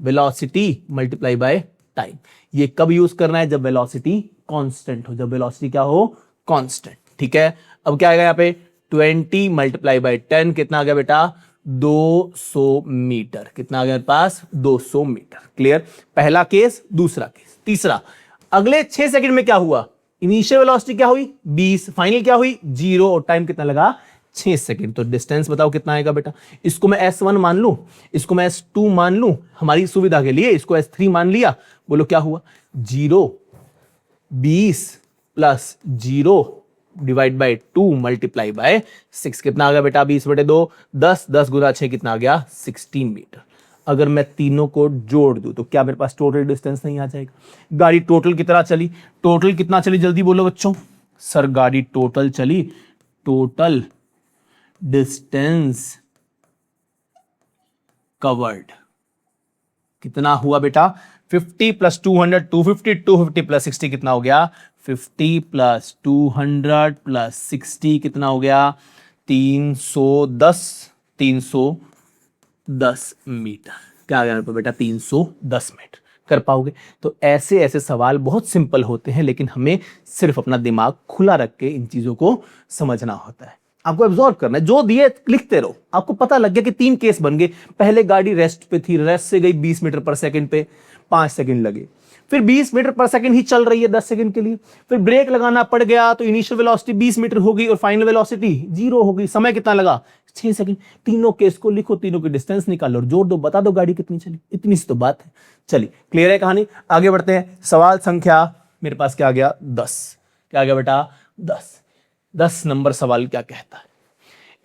वेलोसिटी मल्टीप्लाई बाय टाइम। ये कब यूज करना है, जब वेलोसिटी कांस्टेंट हो, जब वेलोसिटी क्या हो, कांस्टेंट। ठीक है, अब क्या आएगा यहाँ पे 20 मल्टीप्लाई बाय 10, कितना आ गया बेटा 200 मीटर। कितना आ गया पास, 200 मीटर। क्लियर, पहला केस, दूसरा केस, तीसरा। अगले 6 सेकंड में क्या हुआ, इनिशियल वेलोसिटी क्या हुई 20, फाइनल क्या हुई 0, और टाइम कितना लगा 6 सेकंड। तो डिस्टेंस बताओ कितना आएगा बेटा, इसको मैं S1 मान लूं, इसको मैं S2 मान लूं, हमारी सुविधा के लिए इसको S3 मान लिया। बोलो क्या हुआ, 0, 20 plus 0 divide by 2 multiply bye 6, कितना आ गया बेटा 20/2, 10 गुना 6 कितना आ गया 16 मीटर। अगर मैं तीनों को जोड़ दूं तो क्या मेरे पास टोटल डिस्टेंस नहीं आ जाएगा। गाड़ी टोटल कितना चली, टोटल कितना चली, जल्दी बोलो बच्चों। सर गाड़ी टोटल चली, टोटल डिस्टेंस कवर्ड कितना हुआ बेटा 50 प्लस 200 250, 250 प्लस 60 कितना हो गया 50 प्लस 200 प्लस 60 कितना हो गया 310 310 मीटर। क्या आ गया यहाँ पे बेटा? 310 मीटर। कर पाओगे? तो ऐसे ऐसे सवाल बहुत सिंपल होते हैं, लेकिन हमें सिर्फ अपना दिमाग खुला रख के इन चीजों को समझना होता है। आपको एब्जॉर्व करना है, जो दिए लिखते रहो। आपको पता लग गया कि 3 केस बन गए। पहले गाड़ी रेस्ट पे थी, रेस्ट से गई 20 मीटर पर सेकंड पे, 5 सेकंड लगे। फिर 20 मीटर पर सेकंड ही चल रही है 10 सेकंड के लिए। फिर ब्रेक लगाना पड़ गया, तो इनिशियल वेलोसिटी 20 मीटर हो गई और फाइनल वेलोसिटी 0 हो गई। समय कितना लगा? 6 सेकंड। तीनों केस को लिखो, तीनों की डिस्टेंस निकालो और जोड़ दो, बता दो गाड़ी कितनी चली। इतनी सी तो बात है। चलिए, क्लियर है कहानी? आगे बढ़ते हैं। सवाल संख्या मेरे पास क्या आ गया? 10। क्या आ गया बेटा? 10 नंबर सवाल क्या कहता है?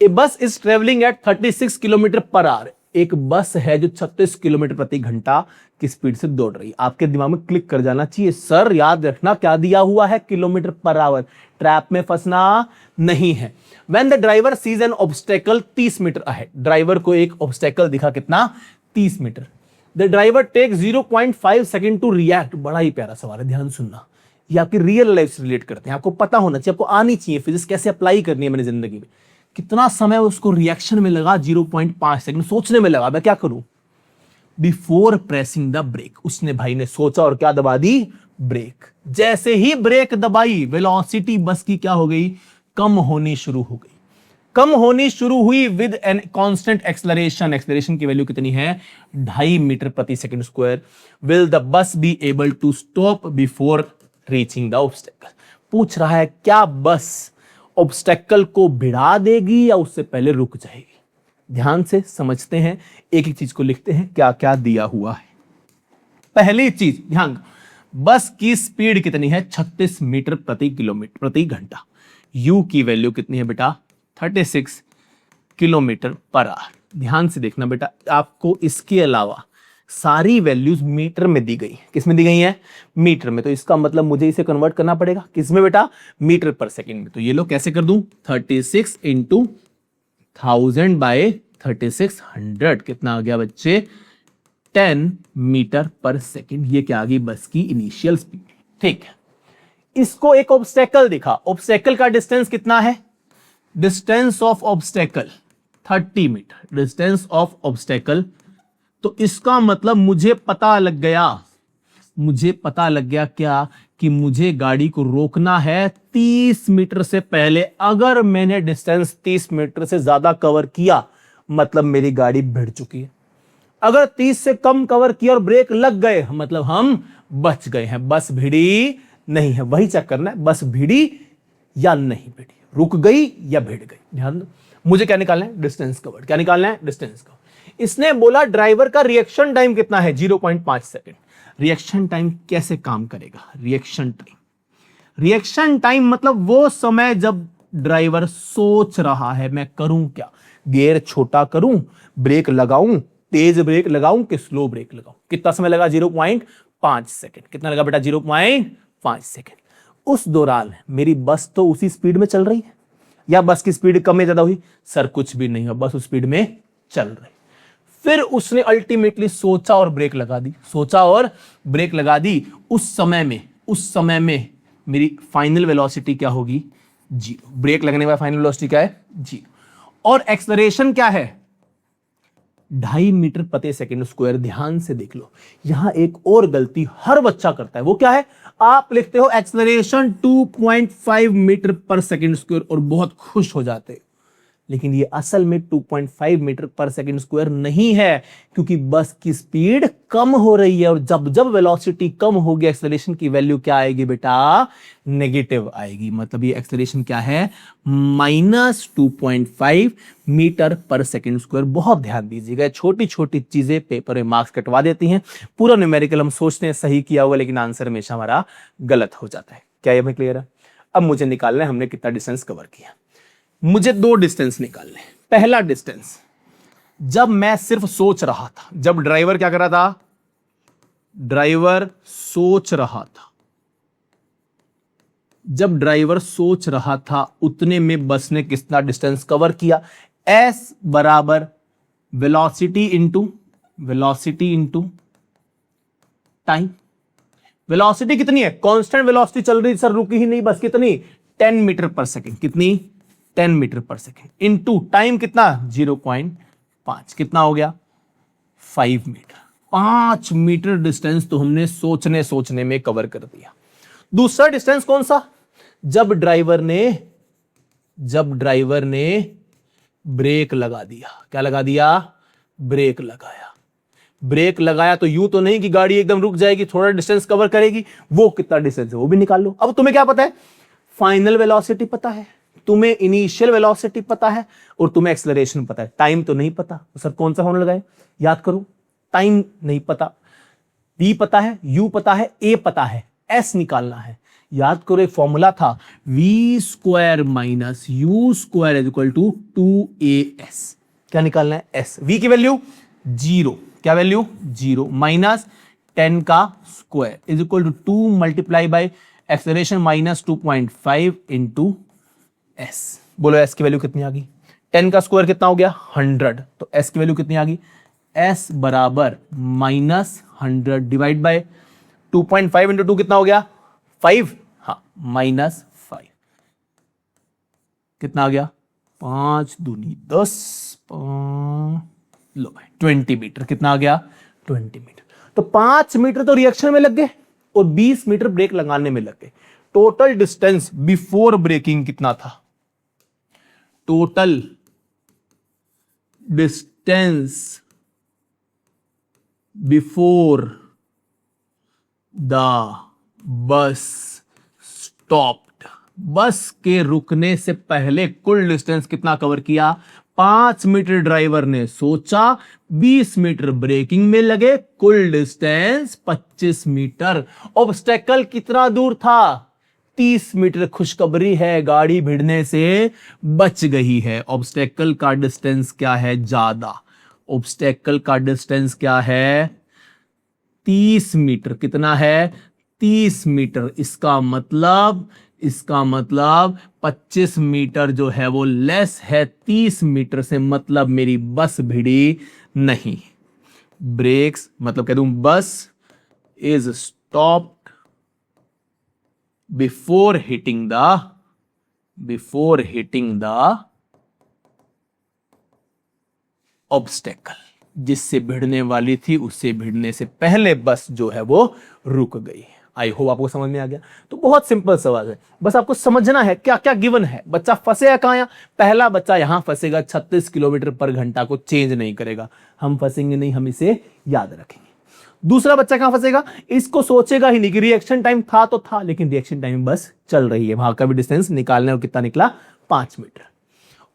ए बस is travelling at 36 kilometre per our. एक बस है जो 36 किलोमीटर प्रति घंटा की स्पीड से दौड़ रही है। आपके दिमाग में क्लिक कर जाना चाहिए, सर याद रखना क्या दिया हुआ है? Kilometre per our. ट्रैप में फंसना नहीं है। When the driver sees an obstacle 30 meter ahead, driver को एक ऑब्स्टेकल दिखा, कितना? 30 meter. The driver take 0.5 second to react. बड़ा ही प्यारा सवाल है, ध्यान सुनना। ये आपकी रियल लाइफ से रिलेट करते हैं। आपको पता होना चाहिए, आपको आनी चाहिए फिजिक्स कैसे अप्लाई करनी है मैंने जिंदगी में। कितना समय उसको रिएक्शन में लगा? 0.5 सेकेंड सोचने में लगा, मैं क्या करूं? बिफोर प्रेसिंग द ब्रेक, उसने भाई ने सोचा और क्या दबा दी? ब्रेक। जैसे ही ब्रेक दबाई, वेलोसिटी बस की क्या हो गई? कम होनी शुरू हो गई। कम होनी शुरू हुई with an constant acceleration. Acceleration की वैल्यू कितनी है? 2.5 मीटर प्रति second square. Will the bus be able to stop before reaching the obstacle. पूछ रहा है क्या बस ऑब्स्टेकल को भिड़ा देगी या उससे पहले रुक जाएगी? ध्यान से समझते हैं, एक एक चीज को लिखते हैं क्या क्या दिया हुआ है। पहली चीज ध्यान, बस की स्पीड कितनी है? 36 मीटर प्रति किलोमीटर प्रति घंटा। यू की वैल्यू कितनी है बेटा? 36 किलोमीटर पर आवर। ध्यान से देखना बेटा, आपको इसके अलावा सारी वैल्यूज मीटर में दी गई। किस में दी गई है? मीटर में। तो इसका मतलब मुझे इसे कन्वर्ट करना पड़ेगा किस में बेटा? मीटर पर सेकंड में। तो ये लो कैसे कर दूं? 36 इंटू 1000 बाय 3600। कितना आ गया बच्चे? 10 मीटर पर सेकंड। ये क्या आ गई? बस की इनिशियल स्पीड। ठीक है, इसको एक ऑब्स्टेकल दिखा। ऑब्स्टेकल का डिस्टेंस कितना है? Distance of obstacle 30 meter. Distance of obstacle, तो इसका मतलब मुझे पता लग गया क्या? कि मुझे गाड़ी को रोकना है 30 मीटर से पहले। अगर मैंने डिस्टेंस 30 मीटर से ज्यादा कवर किया, मतलब मेरी गाड़ी भिड़ चुकी है। अगर 30 से कम कवर किया और ब्रेक लग गए, मतलब हम बच गए हैं। बस भिड़ी नहीं है, वही चेक करना है, बस भिड़ी या नहीं भिड़ी, रुक गई या भिड़ गई। ध्यान दो, मुझे क्या निकालना है? Distance covered. क्या निकालना है? Distance covered. इसने बोला ड्राइवर का रिएक्शन टाइम कितना है? 0.5 सेकेंड। रिएक्शन टाइम कैसे काम करेगा? रिएक्शन टाइम मतलब वो समय जब ड्राइवर सोच रहा है मैं करूं क्या, गियर छोटा करूं, ब्रेक लगाऊं, तेज ब्रेक लगाऊं कि स्लो ब्रेक लगाऊं। कितना समय लगा? 0.5 सेकेंड। कितना लगा बेटा? 0.5 सेकेंड। उस दौरान मेरी बस तो उसी स्पीड में चल रही है या बस की स्पीड कम या ज्यादा हुई? सर कुछ भी नहीं है, बस उस स्पीड में चल रही। फिर उसने अल्टीमेटली सोचा और ब्रेक लगा दी, सोचा और ब्रेक लगा दी। उस समय में मेरी फाइनल वेलोसिटी क्या होगी? 0। ब्रेक लगने के बाद फाइनल वेलोसिटी क्या है? 0। और एक्सेलरेशन क्या है? 2.5 मीटर प्रति सेकंड स्क्वायर। ध्यान से देख लो, यहां एक और गलती हर बच्चा करता है। वो क्या है? आप लिखते हो acceleration 2.5 metre per second square और बहुत खुश हो जाते हो, लेकिन ये असल में 2.5 मीटर पर सेकंड स्क्वायर नहीं है, क्योंकि बस की स्पीड कम हो रही है। और जब जब वेलोसिटी कम होगी, एक्सेलरेशन की वैल्यू क्या आएगी बेटा? नेगेटिव आएगी। मतलब ये एक्सेलरेशन क्या है? -2.5 मीटर पर सेकंड स्क्वायर। बहुत ध्यान दीजिएगा, छोटी छोटी चीजें पेपर में मार्क्स कटवा देती हैं। पूरा न्यूमेरिकल हम सोचते हैं सही किया हुआ, लेकिन आंसर हमेशा हमारा गलत हो जाता है। क्या ये हमें क्लियर है? अब मुझे निकालना है हमने कितना डिस्टेंस कवर किया। मुझे 2 डिस्टेंस निकालने। पहला डिस्टेंस जब मैं सिर्फ सोच रहा था, जब ड्राइवर क्या कर रहा था? ड्राइवर सोच रहा था। जब ड्राइवर सोच रहा था उतने में बस ने कितना डिस्टेंस कवर किया? S बराबर वेलोसिटी इंटू टाइम। वेलोसिटी कितनी है? कांस्टेंट वेलोसिटी चल रही सर, रुकी ही नहीं बस। कितनी? 10 मीटर पर सेकेंड। कितनी? 10 metre per second. Into time कितना? 0.5 5, कितना हो गया 5 मीटर। 5 मीटर डिस्टेंस तो हमने सोचने में कवर कर दिया। दूसरा डिस्टेंस कौन सा, जब ड्राइवर ने ब्रेक लगा दिया। क्या लगा दिया, ब्रेक लगाया। ब्रेक लगाया तो यूं तो नहीं कि गाड़ी एकदम रुक जाएगी, थोड़ा डिस्टेंस कवर करेगी, वो कितना डिस्टेंस है वो भी निकाल लो। अब तुम्हें क्या पता है, फाइनल वेलोसिटी पता है, तुम्हें इनिशियल वेलोसिटी पता है, और तुम्हें एक्सेलरेशन पता है। टाइम तो नहीं पता, तो सर कौन सा फॉर्मूला लगाए, याद करो। टाइम नहीं पता, v पता है, u पता है, a पता है, s निकालना है। याद करो एक फॉर्मूला था, v² minus u² is equal to 2as। क्या निकालना है, s। v की वैल्यू 0, क्या वैल्यू 0, माइनस 10 का square is equal to 2 multiply by acceleration minus 2.5 into s। बोलो s की वैल्यू कितनी आ गई, 10 का स्क्वायर कितना हो गया 100, तो s की वैल्यू कितनी आ गई, s बराबर माइनस 100 डिवाइड बाय 2.5 इंटू 2 कितना हो गया 5, हाँ माइनस 5, कितना आ गया 5 दूनी 10, 20 मीटर। कितना आ गया 20 मीटर। तो 5 मीटर तो रिएक्शन में लग गए और 20 मीटर ब्रेक लगाने में लग गए। टोटल डिस्टेंस बिफोर ब्रेकिंग कितना था, total distance before the bus stopped, बस के रुकने से पहले कुल डिस्टेंस कितना कवर किया, 5 मीटर ड्राइवर ने सोचा, 20 मीटर ब्रेकिंग में लगे, कुल डिस्टेंस 25 मीटर। ऑब्स्टेकल कितना दूर था, 30 मीटर। खुशखबरी है, गाड़ी भिड़ने से बच गई है। ऑब्स्टेकल का डिस्टेंस क्या है, ज्यादा। ऑब्स्टेकल का डिस्टेंस क्या है 30 मीटर। कितना है 30 मीटर। इसका मतलब 25 मीटर जो है वो लेस है 30 मीटर से, मतलब मेरी बस भिड़ी नहीं। ब्रेक्स मतलब कह दूं bus is stopped before hitting the obstacle, जिससे भिड़ने वाली थी उससे भिड़ने से पहले बस जो है वो रुक गई। आई होप आपको समझ में आ गया। तो बहुत सिंपल सवाल है, बस आपको समझना है क्या क्या गिवन है। बच्चा फंसेगा कहां, पहला बच्चा यहां फंसेगा, 36 किलोमीटर पर घंटा को चेंज नहीं करेगा। हम फंसेंगे नहीं, हम इसे याद रखेंगे। दूसरा बच्चा कहां फंसेगा, इसको सोचेगा ही नहीं कि रिएक्शन टाइम था तो था, लेकिन रिएक्शन टाइम बस चल रही है, वहां का भी डिस्टेंस निकालना है, और कितना निकला 5 मीटर।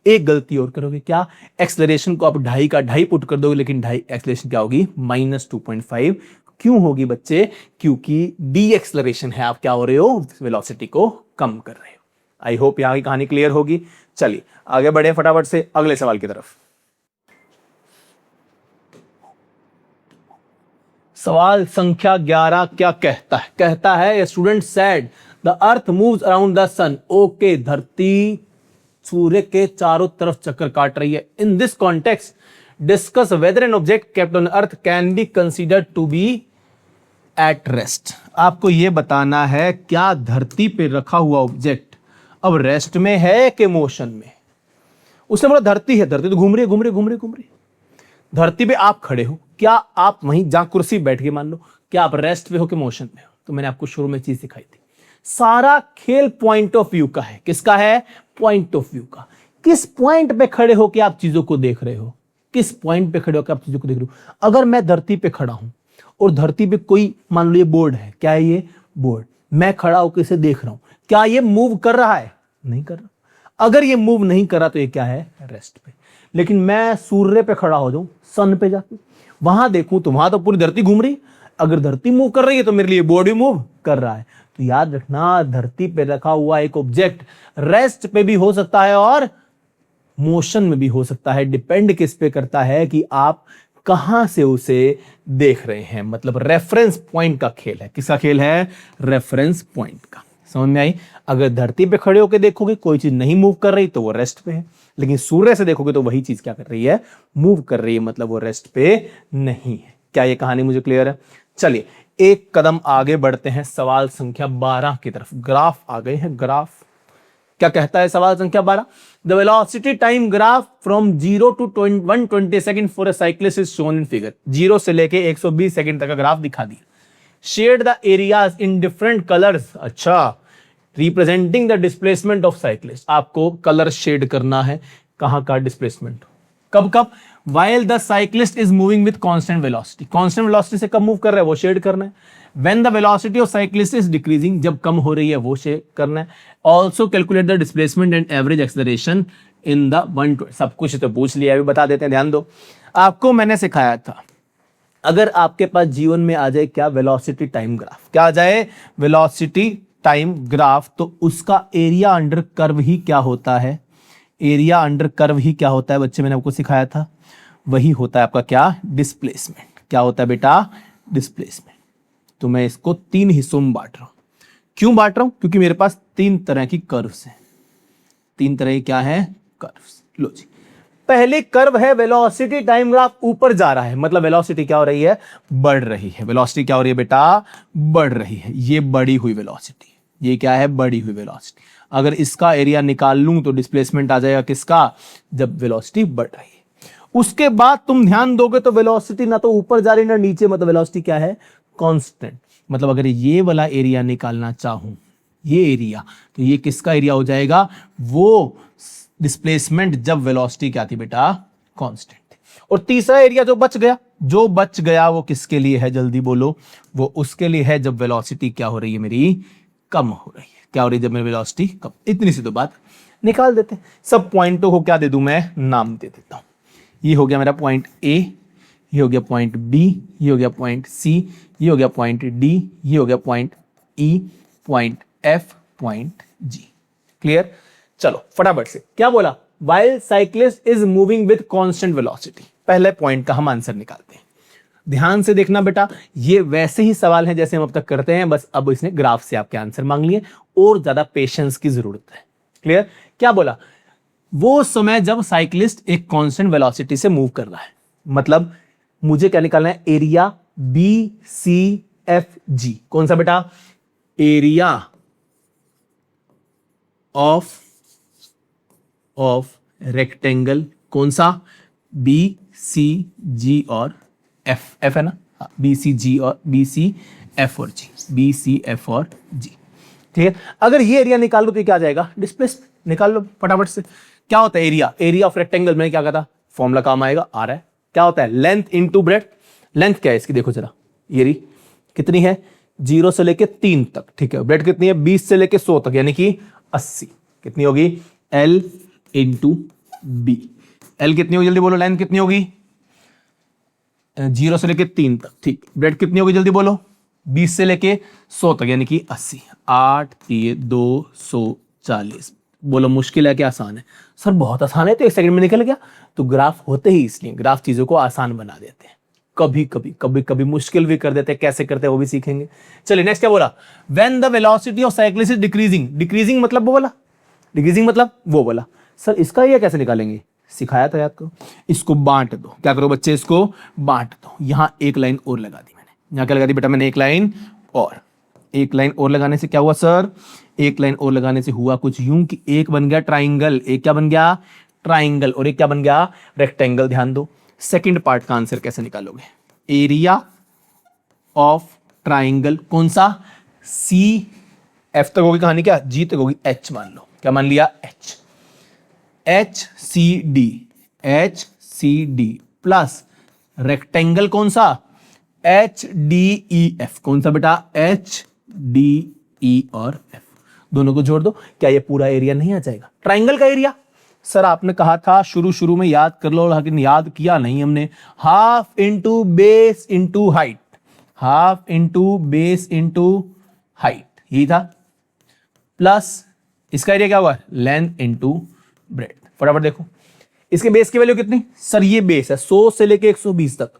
एक गलती और करोगे, क्या, एक्सेलरेशन को आप 2.5 का 2.5 पुट कर दोगे, लेकिन 2.5 एक्सेलरेशन क्या होगी -2.5। क्यों होगी बच्चे, क्योंकि डी एक्सेलरेशन है, आप क्या हो रहे हो, वेलोसिटी को कम कर रहे हो। आई होप यहां की कहानी क्लियर होगी। चलिए आगे बढ़े फटाफट से अगले सवाल की तरफ। सवाल संख्या 11 क्या कहता है, कहता है student said the earth moves around the sun. Okay, धरती सूर्य के चारों तरफ चक्कर काट रही है। In this context discuss whether an object kept on earth can be considered to be at rest. आपको यह बताना है क्या धरती पे रखा हुआ ऑब्जेक्ट अब रेस्ट में है कि मोशन में। उसने बोला धरती है, धरती तो घूम रही। धरती पे आप खड़े हो, क्या आप वहीं जहां कुर्सी बैठ के, मान लो, क्या आप रेस्ट पे हो कि मोशन में हो। तो मैंने आपको शुरू में चीज सिखाई थी, सारा खेल पॉइंट ऑफ व्यू का है। किसका है, पॉइंट ऑफ व्यू का। किस पॉइंट पे खड़े हो के आप चीजों को देख रहे हो, किस पॉइंट पे खड़े हो के आप चीजों को देख रहे हो। अगर मैं धरती पे खड़ा हूं और धरती पे कोई, मान लो ये बोर्ड है, क्या है ये बोर्ड, मैं खड़ा होकर इसे देख रहा हूं, क्या ये मूव कर रहा है, नहीं कर रहा। अगर ये मूव नहीं कर रहा तो ये क्या है, रेस्ट पे। लेकिन मैं सूर्य पे खड़ा हो जाऊं, सन पे जाके वहां देखूं तो वहां तो पूरी धरती घूम रही। अगर धरती मूव कर रही है तो मेरे लिए बोर्ड भी मूव कर रहा है। तो याद रखना, धरती पे रखा हुआ एक ऑब्जेक्ट रेस्ट पे भी हो सकता है और मोशन में भी हो सकता है। डिपेंड किस पे करता है कि आप कहां से उसे देख रहे हैं। मतलब रेफरेंस पॉइंट का खेल है। किसका खेल है, रेफरेंस पॉइंट का। समझ में आई। अगर धरती पे खड़े होकर देखोगे कोई चीज नहीं मूव कर रही तो वो रेस्ट पे है, लेकिन सूर्य से देखोगे तो वही चीज क्या कर रही है, मूव कर रही है, मतलब वो रेस्ट पे नहीं है। क्या ये कहानी मुझे क्लियर है। चलिए एक कदम आगे बढ़ते हैं सवाल संख्या 12 की तरफ। ग्राफ आ गए हैं, ग्राफ क्या कहता है सवाल संख्या 12? The velocity time graph from 0 to 120 second for a cyclist is shown in figure. 0 से लेके 120 सेकंड तक का ग्राफ दिखा दिया। Shade the areas in different colours, अच्छा, representing the displacement of cyclist. आपको कलर शेड करना है कहां का डिस्प्लेसमेंट, कब कब? While the cyclist is moving with constant velocity. Constant velocity से कब मूव कर रहा है वो शेड करना है। When the velocity of cyclist is decreasing, जब कम हो रही है वो शेड करना है। Also calculate the displacement and average acceleration in the 120। सब कुछ तो पूछ लिया, अभी बता देते हैं, ध्यान दो। आपको मैंने सिखाया था अगर आपके पास जीवन में आ जाए क्या, वेलोसिटी टाइम ग्राफ, क्या आ जाए? वेलोसिटी टाइम ग्राफ, तो उसका एरिया अंडर कर्व ही क्या होता है? एरिया अंडर कर्व ही क्या होता है बच्चे? मैंने आपको सिखाया था, वही होता है आपका क्या? डिस्प्लेसमेंट। क्या होता है बेटा? डिस्प्लेसमेंट। तो मैं इसको 3 हिस्सों में बांट रहा हूं। क्यों बांट रहा हूं? क्योंकि मेरे पास 3 तरह की कर्व्स हैं। 3 तरह की क्या है? कर्व्स। लो जी, पहले कर्व है वेलोसिटी टाइम ग्राफ, ऊपर जा रहा है, मतलब वेलोसिटी क्या हो रही है? बढ़ रही है। वेलोसिटी क्या हो रही है बेटा? बढ़ रही है। ये बढ़ी हुई वेलोसिटी, ये क्या है? बढ़ी हुई वेलोसिटी। अगर इसका एरिया निकाल लूं तो डिस्प्लेसमेंट आ जाएगा किसका? जब वेलोसिटी बढ़ रही है। उसके बाद तुम ध्यान दोगे तो वेलोसिटी ना तो ऊपर जा रही ना नीचे, मतलब वेलोसिटी क्या है? कांस्टेंट। मतलब अगर ये वाला एरिया निकालना चाहूं, ये एरिया, तो ये किसका एरिया हो जाएगा? वो डिस्प्लेसमेंट जब वेलोसिटी क्या थी बेटा? कांस्टेंट थी। और तीसरा एरिया जो बच गया वो किसके लिए है? जल्दी बोलो। वो उसके लिए है जब वेलोसिटी क्या हो रही है मेरी? कम हो रही है। क्या हो रही है जब मेरी वेलोसिटी कम? इतनी सी तो बात निकाल देते हैं। सब पॉइंटों को क्या दे दूं मैं? नाम दे देता हूं। ये हो गया मेरा पॉइंट ए, ये हो गया पॉइंट बी, ये हो गया पॉइंट सी, ये हो गया पॉइंट डी, ये हो गया point E, point F, point G. Clear? चलो फटाफट से क्या बोला? While cyclist is moving with constant velocity. पहले पॉइंट का हम आंसर निकालते हैं। ध्यान से देखना बेटा, ये वैसे ही सवाल हैं जैसे हम अब तक करते हैं, बस अब इसने ग्राफ से आपके आंसर मांग लिए और ज्यादा पेशेंस की जरूरत है। क्लियर? क्या बोला? वो समय जब साइक्लिस्ट एक कांस्टेंट वेलोसिटी से मूव कर रहा है, मतलब मुझे क्या निकालना है? Area B C F G. कौन सा बेटा? Area of rectangle. कौन सा? बी सी जी और एफ। एफ है ना? बी सी जी और बी सी एफ और जी। बी सी एफ और जी। ठीक है? अगर ये एरिया निकाल लो तो क्या आ जाएगा? डिस्प्लेसमेंट। निकाल लो फटाफट से। क्या होता है एरिया? एरिया ऑफ रेक्टेंगल में क्या कहता? फॉर्मूला काम आएगा, आ रहा है। क्या होता है? Length into breadth. लेंथ क्या है इसकी? देखो जरा, ये रही कितनी है? 0 से लेके 3 तक। ठीक है। ब्रेड्थ कितनी है? 20 से लेके 100 तक, यानी कि 80। कितनी होगी? L into B. एल कितनी होगी? जल्दी बोलो। लेंथ कितनी होगी? 0 से लेके 3 तक। ठीक। ब्रेड्थ कितनी होगी? जल्दी बोलो। 20 से लेके 100 तक, यानी कि 80। 8 3 240। बोलो मुश्किल है कि आसान है? सर बहुत आसान है, तो 1 सेकंड में निकल गया। तो ग्राफ होते ही इसलिए, ग्राफ चीजों को आसान बना देते हैं। कभी मुश्किल भी कर देते हैं। कैसे करते हैं वो भी सीखेंगे। चलिए नेक्स्ट क्या बोला? When the velocity of cyclist is decreasing. Decreasing मतलब वो बोला, डिक्रीजिंग मतलब वो बोला। सर इसका ये कैसे निकालेंगे? सिखाया था, याद करो। इसको बांट दो। क्या करो बच्चे? इसको बांट दो। यहां एक लाइन और लगा दी मैंने। यहां क्या लगा दी बेटा? मैंने एक लाइन और। एक लाइन और लगाने से क्या हुआ सर? एक लाइन और लगाने से हुआ कुछ यूं कि एक बन गया ट्राइंगल। एक क्या बन गया? ट्राइंगल। और एक क्या बन गया? रेक्टेंगल। ध्यान दो, सेकंड पार्ट का आंसर कैसे निकालोगे? Area of triangle. कौन सा? सी एफ तक होगी कहानी, क्या जी तक होगी? एच मान लो। क्या मान लिया? H. H C D plus rectangle कौन सा? H D E F. कौन सा बेटा? एच डी ई और एफ। दोनों को जोड़ दो। क्या ये पूरा एरिया नहीं आ जाएगा? ट्राइंगल का एरिया। सर आपने कहा था शुरू में याद कर लो, लेकिन याद किया नहीं हमने। Half into base into height. Half into base into height, यही था। प्लस इसका एरिया क्या हुआ? Length into breadth. फटाफट देखो, इसके बेस की वैल्यू कितनी? सर ये बेस है 100 से लेके 120 तक।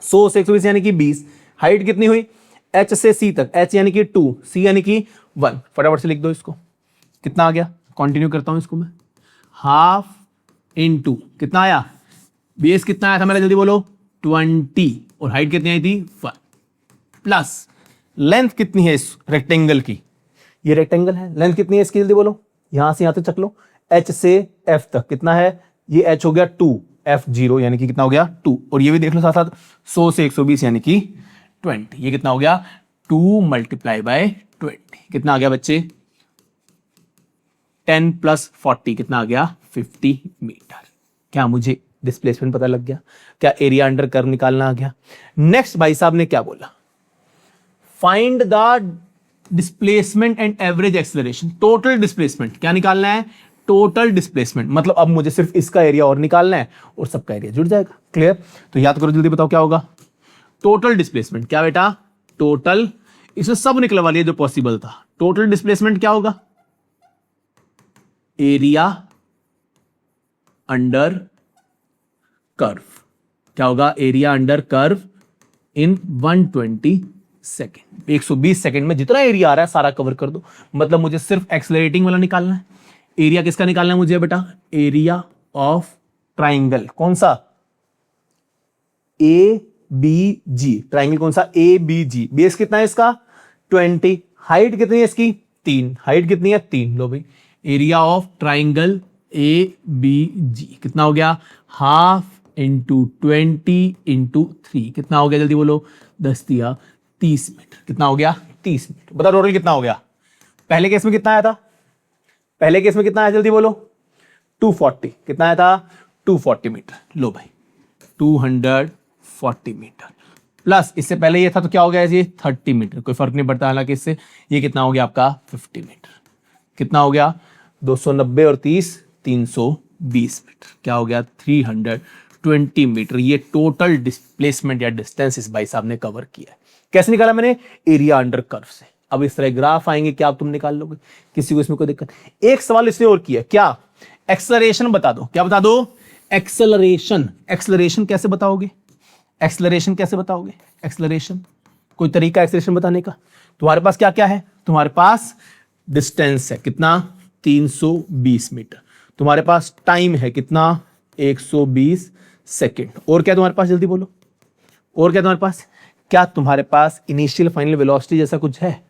100 से 120 यानी कि 20। हाइट कितनी हुई? एच से सी तक। एच यानी कि 2, सी यानी कि 1। फटाफट से लिख दो इसको। कितना आ गया? कंटिन्यू करता हूं इसको मैं। हाफ इंटू कितना आया? बेस कितना आया था मेरा? जल्दी बोलो। 20। और हाइट कितनी आई थी? 1। प्लस लेंथ कितनी है इस रेक्टेंगल की? ये रेक्टेंगल है, लेंथ कितनी है इसकी जल्दी बोलो, यहां से यहां तक चक लो, h से f तक कितना है, ये h हो गया 2, f 0 यानी कि कितना हो गया 2, और ये भी देख लो साथ साथ 100 से 120 यानी कि 20, ये कितना हो गया 2 मल्टीप्लाई बाय 20, कितना आ गया बच्चे 10 प्लस 40 कितना आ गया 50 मीटर। क्या मुझे डिस्प्लेसमेंट पता लग गया, क्या एरिया अंडर कर्व निकालना आ गया। नेक्स्ट भाई साहब ने क्या बोला, find the displacement and average acceleration, total displacement क्या निकालना है, टोटल डिस्प्लेसमेंट, मतलब अब मुझे सिर्फ इसका एरिया और निकालना है और सबका एरिया जुड़ जाएगा। क्लियर, तो याद करो जल्दी बताओ क्या होगा, टोटल डिस्प्लेसमेंट, क्या बेटा टोटल, इसमें सब निकलवा लिया जो पॉसिबल था, टोटल डिस्प्लेसमेंट क्या होगा, एरिया अंडर कर्व, क्या होगा एरिया अंडर कर्व इन 120 सेकेंड, 120 सेकेंड में जितना एरिया आ रहा है सारा कवर कर दो, मतलब मुझे सिर्फ एक्सेलरेटिंग वाला निकालना है। एरिया किसका निकालना है मुझे बेटा, एरिया ऑफ ट्राइंगल, कौन सा ए बी जी, ट्राइंगल कौन सा ए बी जी, बेस कितना है इसका 20, हाइट कितनी है इसकी 3, हाइट कितनी है 3, लो भाई area of triangle A B G कितना हो गया, हाफ इंटू 20 इंटू 3 कितना हो गया जल्दी बोलो, 10 दिया 30 मीटर, कितना हो गया 30 मीटर। बताओ टोटल कितना हो गया, पहले केस में कितना आया था, पहले केस में कितना आया जल्दी बोलो 240, कितना आया था 240 मीटर, लो भाई 240 मीटर प्लस इससे पहले ये था तो क्या हो गया ये 30 मीटर, कोई फर्क नहीं पड़ता हालांकि इससे, ये कितना हो गया आपका 50 मीटर, कितना हो गया 290 और 30 320 मीटर, क्या हो गया 320 मीटर। ये टोटल डिस्प्लेसमेंट या डिस्टेंस इस भाई साहब ने कवर किया है। कैसे निकाला मैंने, एरिया अंडर कर्व से। अब इस तरह ग्राफ आएंगे, क्या आप तुम निकाल लोगे, किसी को इसमें कोई दिक्कत। एक सवाल इसने और किया, क्या एक्सेलरेशन बता दो, क्या बता दो एक्सेलरेशन, एक्सेलरेशन कैसे बताओगे, एक्सेलरेशन कैसे बताओगे, एक्सेलरेशन कोई तरीका एक्सेलरेशन बताने का। तुम्हारे पास क्या क्या है, तुम्हारे पास डिस्टेंस है कितना 320 मीटर, तुम्हारे पास टाइम है कितना 120 सेकेंड, और क्या तुम्हारे पास जल्दी बोलो, और क्या तुम्हारे पास, क्या तुम्हारे पास इनिशियल फाइनल वेलोसिटी जैसा कुछ है,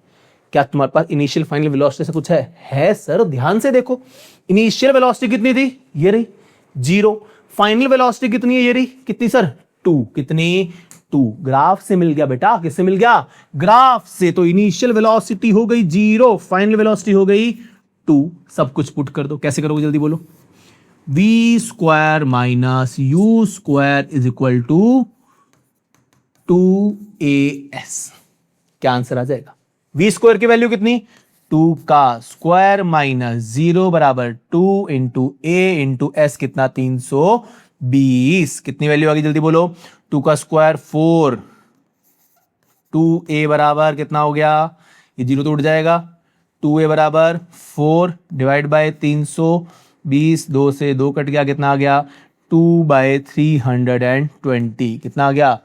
क्या तुम्हारे पास इनिशियल फाइनल वेलोसिटी जैसा कुछ है सर, ध्यान से देखो इनिशियल वेलोसिटी कितनी थी, ये रही 0, फाइनल वेलोसिटी कितनी है, ये रही कितनी सर 2, कितनी 2, ग्राफ से मिल गया बेटा, किससे मिल गया ग्राफ से, तो इनिशियल वेलोसिटी हो गई 0, फाइनल वेलोसिटी हो गई 2, सब कुछ पुट कर दो, कैसे करोगे जल्दी बोलो, v square minus u square is equal to 2as, क्या आंसर आ जाएगा, v स्क्वायर की वैल्यू कितनी 2 का स्क्वायर माइनस 0 बराबर 2 इंटू a इंटू s कितना 320, कितनी वैल्यू आ गई जल्दी बोलो, 2 का स्क्वायर 4, 2a बराबर कितना हो गया, ये 0 तो उठ जाएगा, 2a बराबर 4 डिवाइड बाय 320, 2 से 2 कट गया, कितना आ गया 2/320, कितना आ गया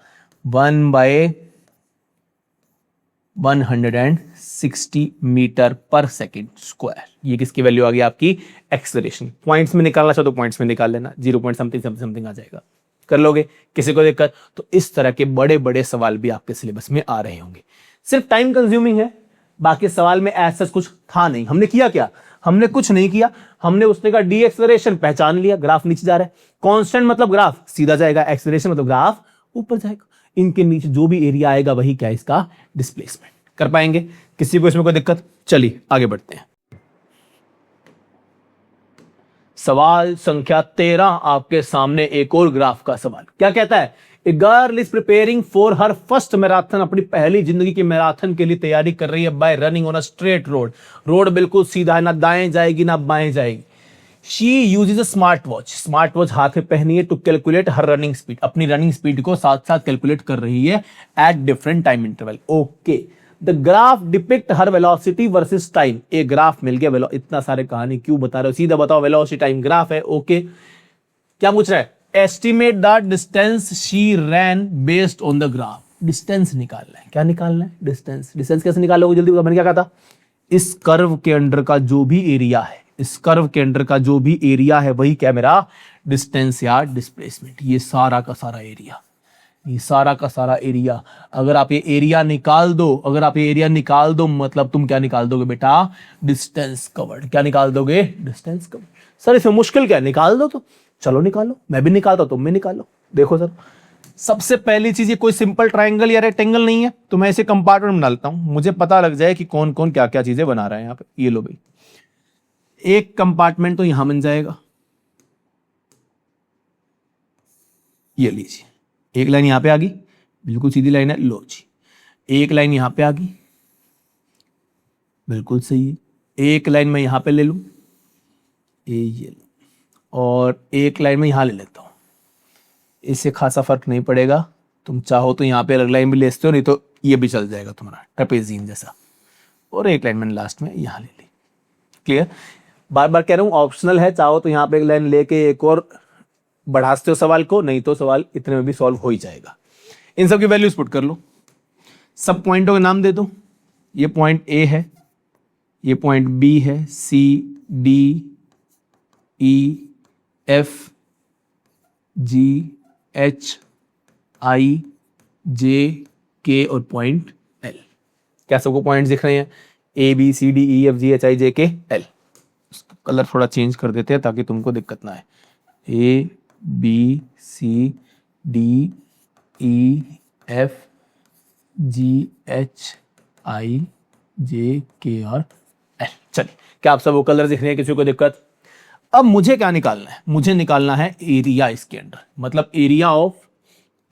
1/160 मीटर पर सेकेंड स्क्वायर। ये किसकी वैल्यू आ गई आपकी एक्सेलरेशन। पॉइंट्स में निकालना चाहो तो पॉइंट्स में निकाल लेना, 0 पॉइंट समथिंग समथिंग आ जाएगा, कर लोगे, किसी को दिक्कत। तो इस तरह के बड़े बड़े सवाल भी आपके सिलेबस में आ रहे होंगे, सिर्फ टाइम कंज्यूमिंग है, बाकी सवाल में ऐसा कुछ था नहीं। हमने किया क्या, हमने कुछ नहीं किया, हमने उसने का डी एक्सेलरेशन पहचान लिया, ग्राफ नीचे जा रहा है, कांस्टेंट मतलब ग्राफ सीधा जाएगा, एक्सेलरेशन मतलब ग्राफ ऊपर जाएगा, इनके नीचे जो भी एरिया आएगा वही क्या इसका डिस्प्लेसमेंट। कर पाएंगे, किसी को इसमें कोई दिक्कत। चलिए आगे बढ़ते हैं। सवाल संख्या 13 आपके सामने एक और ग्राफ का सवाल। क्या कहता है, a girl is preparing for her first marathon, अपनी पहली जिंदगी की मैराथन के लिए तैयारी कर रही है by running on a straight road, road बिल्कुल सीधा है, ना दाएं जाएगी ना बाएं जाएगी। She uses a smart watch, smart watch हाथ में पहनी है, to calculate her running speed, अपनी रनिंग स्पीड को साथ साथ कैलकुलेट कर रही है at different time interval. Okay, the graph depict her velocity versus time. एक ग्राफ मिल गया, इतना सारे कहानी क्यों बता रहे हो, सीधा बताओ वेलोसिटी टाइम ग्राफ है। ओके, क्या पूछ रहा है, estimate the distance she rain based on the graph. Distance निकालना है, क्या निकालना है, डिस्टेंस। डिस्टेंस कैसे निकालोगे जल्दी बताओ, मैंने क्या कहा था, इस कर्व के अंडर का जो भी एरिया है, इस कर्व के अंडर का जो भी एरिया है वही क्या मेरा डिस्टेंस या डिस्प्लेसमेंट। ये सारा का सारा एरिया, ये सारा का सारा एरिया। अगर आप ये एरिया निकाल दो, मतलब तुम क्या निकाल दोगे बेटा? Distance covered. क्या निकाल दोगे? Distance covered. सर इसमें मुश्किल क्या है? निकाल दो तो। चलो निकालो, मैं भी निकालता हूं, तुम भी निकालो। देखो सर, सबसे पहली चीज, ये कोई सिंपल ट्राइंगल या रेक्टेंगल नहीं है, तो मैं इसे कंपार्टमेंट बना लेता हूं, मुझे पता लग जाए कि कौन कौन क्या क्या चीजें बना रहे हैं यहाँ पे। ये लो भाई, एक कंपार्टमेंट तो यहां बन जाएगा, ये लीजिए। एक लाइन यहां पे आ गई, बिल्कुल सीधी लाइन है, लो जी। एक लाइन यहां पे आ गई, बिल्कुल सही है। एक लाइन मैं यहां पे ले लूं, ये लो, और एक लाइन में यहां ले लेता हूं। इससे खासा फर्क नहीं पड़ेगा, तुम चाहो तो यहां पे अलग लाइन भी ले सकते हो, नहीं तो ये भी चल जाएगा तुम्हारा ट्रेपेजियन जैसा। और एक लाइन मैंने लास्ट में यहां ले ली। क्लियर? बार बार कह रहा हूं, ऑप्शनल है, चाहो तो यहां पे एक लाइन लेके एक और बढ़ा सकते हो सवाल को, नहीं तो सवाल इतने में भी सॉल्व हो ही जाएगा। इन सब की वैल्यूज पुट कर लो, सब पॉइंटों के नाम दे दो। ये पॉइंट ए है, ये पॉइंट बी है, C D E F G H I J K और पॉइंट एल। क्या सबको पॉइंट्स दिख रहे हैं? A B C D E F G H I J K L. Colour थोड़ा चेंज कर देते हैं ताकि तुमको दिक्कत ना आए। A B C D E F G H I J K और एल। चलिए, क्या आप सब वो कलर दिख रहे हैं? किसी को दिक्कत? अब मुझे क्या निकालना है? मुझे निकालना है एरिया इसके अंदर, मतलब एरिया ऑफ,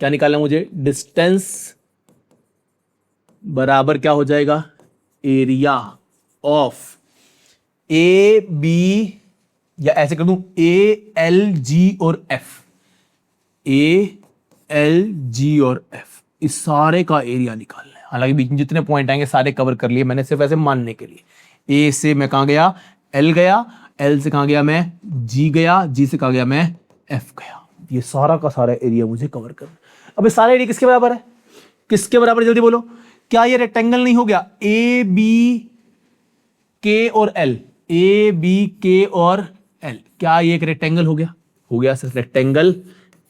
क्या निकालना है मुझे? डिस्टेंस बराबर क्या हो जाएगा? एरिया ऑफ ए बी, या ऐसे कर दूं, ए एल जी और एफ। ए एल जी और एफ, इस सारे का एरिया निकालना है। हालांकि बीच में जितने पॉइंट आएंगे सारे कवर कर लिए मैंने, सिर्फ ऐसे मानने के लिए। ए से मैं कहां गया? एल गया। एल से कहां गया मैं? जी गया। जी से कहां गया मैं? एफ गया। ये सारा का सारा एरिया मुझे कवर करना। अब ये सारा एरिया किसके बराबर है? किसके बराबर? जल्दी बोलो। क्या ये रेक्टेंगल नहीं हो गया? ए बी के और एल, ए बी के और एल, क्या ये एक रेक्टेंगल हो गया? हो गया sir, rectangle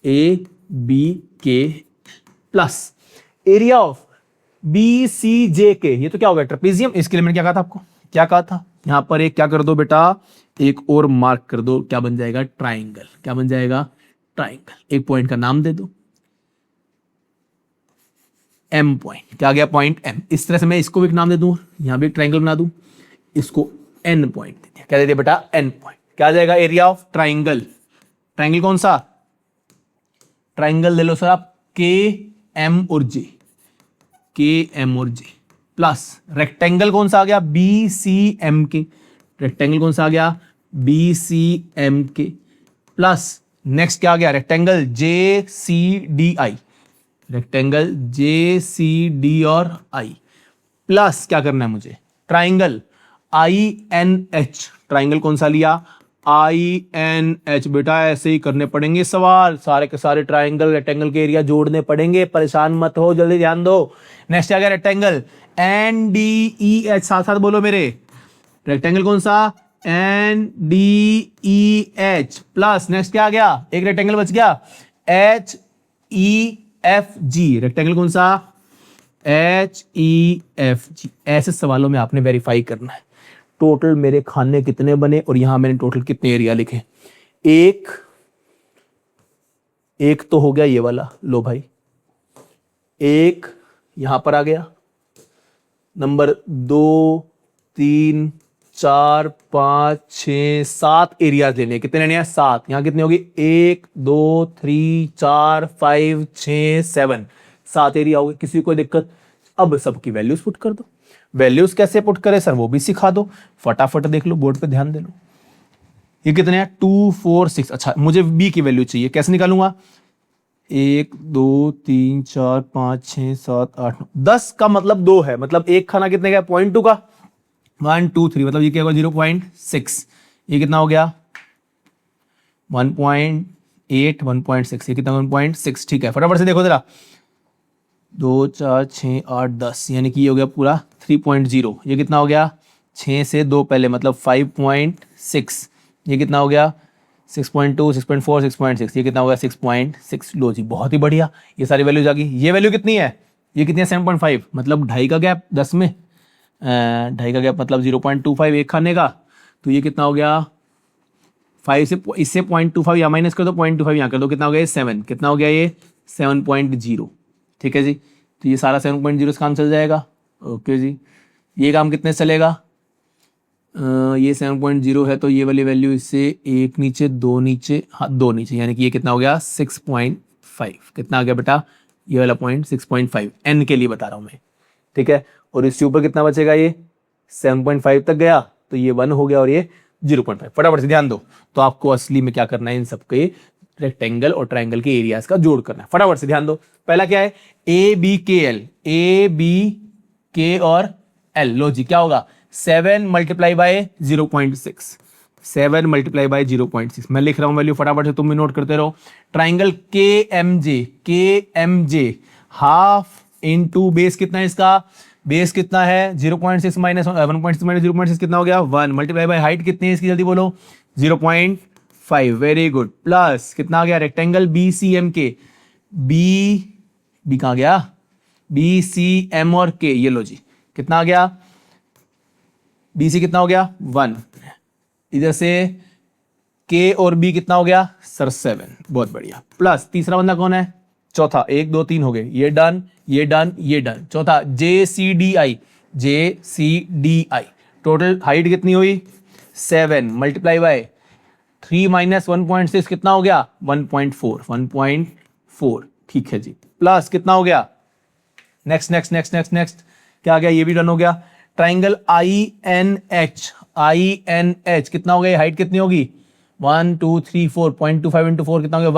A B K plus area of B C J K, ये तो क्या हो गया? ट्रेपेजियम। इसके लिए मैंने क्या कहा था आपको? क्या कहा था? यहां पर एक क्या कर दो बेटा, एक और मार्क कर दो, क्या बन जाएगा? ट्राइंगल। क्या बन जाएगा? ट्राइंगल। एक पॉइंट का नाम दे दो, एम पॉइंट। क्या गया? Point M. इस तरह से मैं इसको भी एक नाम दे दूं, यहां भी एक ट्राइंगल बना दूं, इसको एन पॉइंट दे दिया। क्या दे दिया बेटा? N point. क्या आ जाएगा? Area of triangle. ट्राइंगल कौन सा? ट्राइंगल ले लो सर आप, के एम और जे, के एम और जे प्लस रेक्टेंगल कौन सा आ गया? B C M K. Rectangle कौन सा आ गया? B C M K plus next क्या आ गया? Rectangle J C D I. Rectangle J C D और आई प्लस क्या करना है मुझे? Triangle I N H. Triangle कौन सा लिया? I N H. बेटा ऐसे ही करने पड़ेंगे सवाल, सारे के सारे ट्राइंगल रेक्टेंगल के एरिया जोड़ने पड़ेंगे, परेशान मत हो, जल्दी ध्यान दो। नेक्स्ट आ गया rectangle N D E H, साथ साथ बोलो मेरे। रेक्टेंगल कौन सा? N D E H plus next क्या आ गया? एक रेक्टेंगल बच गया, H E F G. Rectangle कौन सा? H E F G. ऐसे सवालों में आपने वेरीफाई करना है टोटल मेरे खाने कितने बने और यहां मैंने टोटल कितने एरिया लिखे। एक तो हो गया ये वाला, लो भाई, एक यहां पर आ गया। नंबर 2 3 4 5 6 7 एरियाज लेने। कितने लेने हैं? 7। यहां कितने होगी? 1 2 3 4 5 6 7, 7 एरिया हो गए। किसी को दिक्कत? अब सबकी वैल्यूज पुट कर दो। वैल्यूज कैसे पुट करें सर वो भी सिखा दो, फटाफट देख लो, बोर्ड पे ध्यान दे लो। ये कितने हैं? 2 4 6। अच्छा, मुझे बी की वैल्यू चाहिए, कैसे निकालूंगा? 1 2 3 4 5 6 7 8 9 10 का मतलब 2 है, मतलब एक खाना कितने का? 0.2 का। 1 2 3 मतलब ये क्या होगा? 0.6। ये कितना हो गया? 1.8 1.6। ये कितना? 1.6। ठीक है, फटाफट से देखो जरा। 2 4 6 8 10, यानी कि ये हो गया पूरा 3.0। ये कितना हो गया? 6 से 2 पहले, मतलब 5.6। ये कितना हो गया? 6.2, 6.4, 6.6, ये कितना होगा 6.6। लो जी, बहुत ही बढ़िया, ये सारी वैल्यूज आ गई। ये वैल्यू कितनी है, ये कितनी है 7.5, मतलब 2.5 का गैप 10 में, 2.5 का गैप मतलब 0.25 एक खाने का, तो ये कितना हो गया 5 से, इससे 0.25 यहाँ माइनस कर दो, 0.25 यहाँ कर दो, कितना हो गया ये 7, कितना हो गया ये 7.0। ठीक है जी, तो ये सारा 7.0 से काम चल जाएगा। ओके जी, ये काम कितने से चलेगा, ये 7.0 है तो ये वाली वैल्यू इससे एक नीचे, दो नीचे, हाँ 2 नीचे, यानी कि ये कितना हो गया 6.5। कितना आ गया बेटा, ये वाला पॉइंट 6.5 n के लिए बता रहा हूं मैं। ठीक है, और इसके ऊपर कितना बचेगा, ये 7.5 तक गया तो ये 1 हो गया और ये 0.5। फटाफट से ध्यान दो, तो आपको असली में क्या करना है, इन सबके रेक्टेंगल और ट्रायंगल के एरियाज का जोड़ करना है। फटाफट से ध्यान दो, पहला क्या है ए बी के एल, ए बी के और एल। लो जी, क्या होगा 7 मल्टीप्लाई बाय 0.6, 7 मल्टीप्लाई बाय 0.6। मैं लिख रहा हूं वैल्यू, फटाफट से तुम भी नोट करते रहो। Triangle K M J half into base कितना है इसका, बेस कितना है 0.6 माइनस 1.6 माइनस 0.6 कितना हो गया 1, मल्टीप्लाई बाय हाइट कितनी है इसकी जल्दी बोलो 0.5। वेरी गुड, प्लस कितना आ गया रेक्टेंगल बी सी एम के, बी कहां गया, बी सी एम और के, ये लो जी कितना आ गया, बी सी कितना हो गया 1, इधर से के और बी कितना हो गया सर 7। बहुत बढ़िया, प्लस तीसरा बंदा कौन है, चौथा, 1 2 3 हो गए, ये डन, ये डन, ये डन। चौथा J C D I, total height कितनी हुई 7 मल्टीप्लाई बाय 3 माइनस 1.6 कितना हो गया 1.4। ठीक है जी, प्लस कितना हो गया, next next next next next क्या आ गया, ये भी डन हो गया। ट्राइंगल आई एन एच कितना हो गया, हाइट कितनी होगी 1 2 3 4, 0.25 इंटू 4 कितना हो गया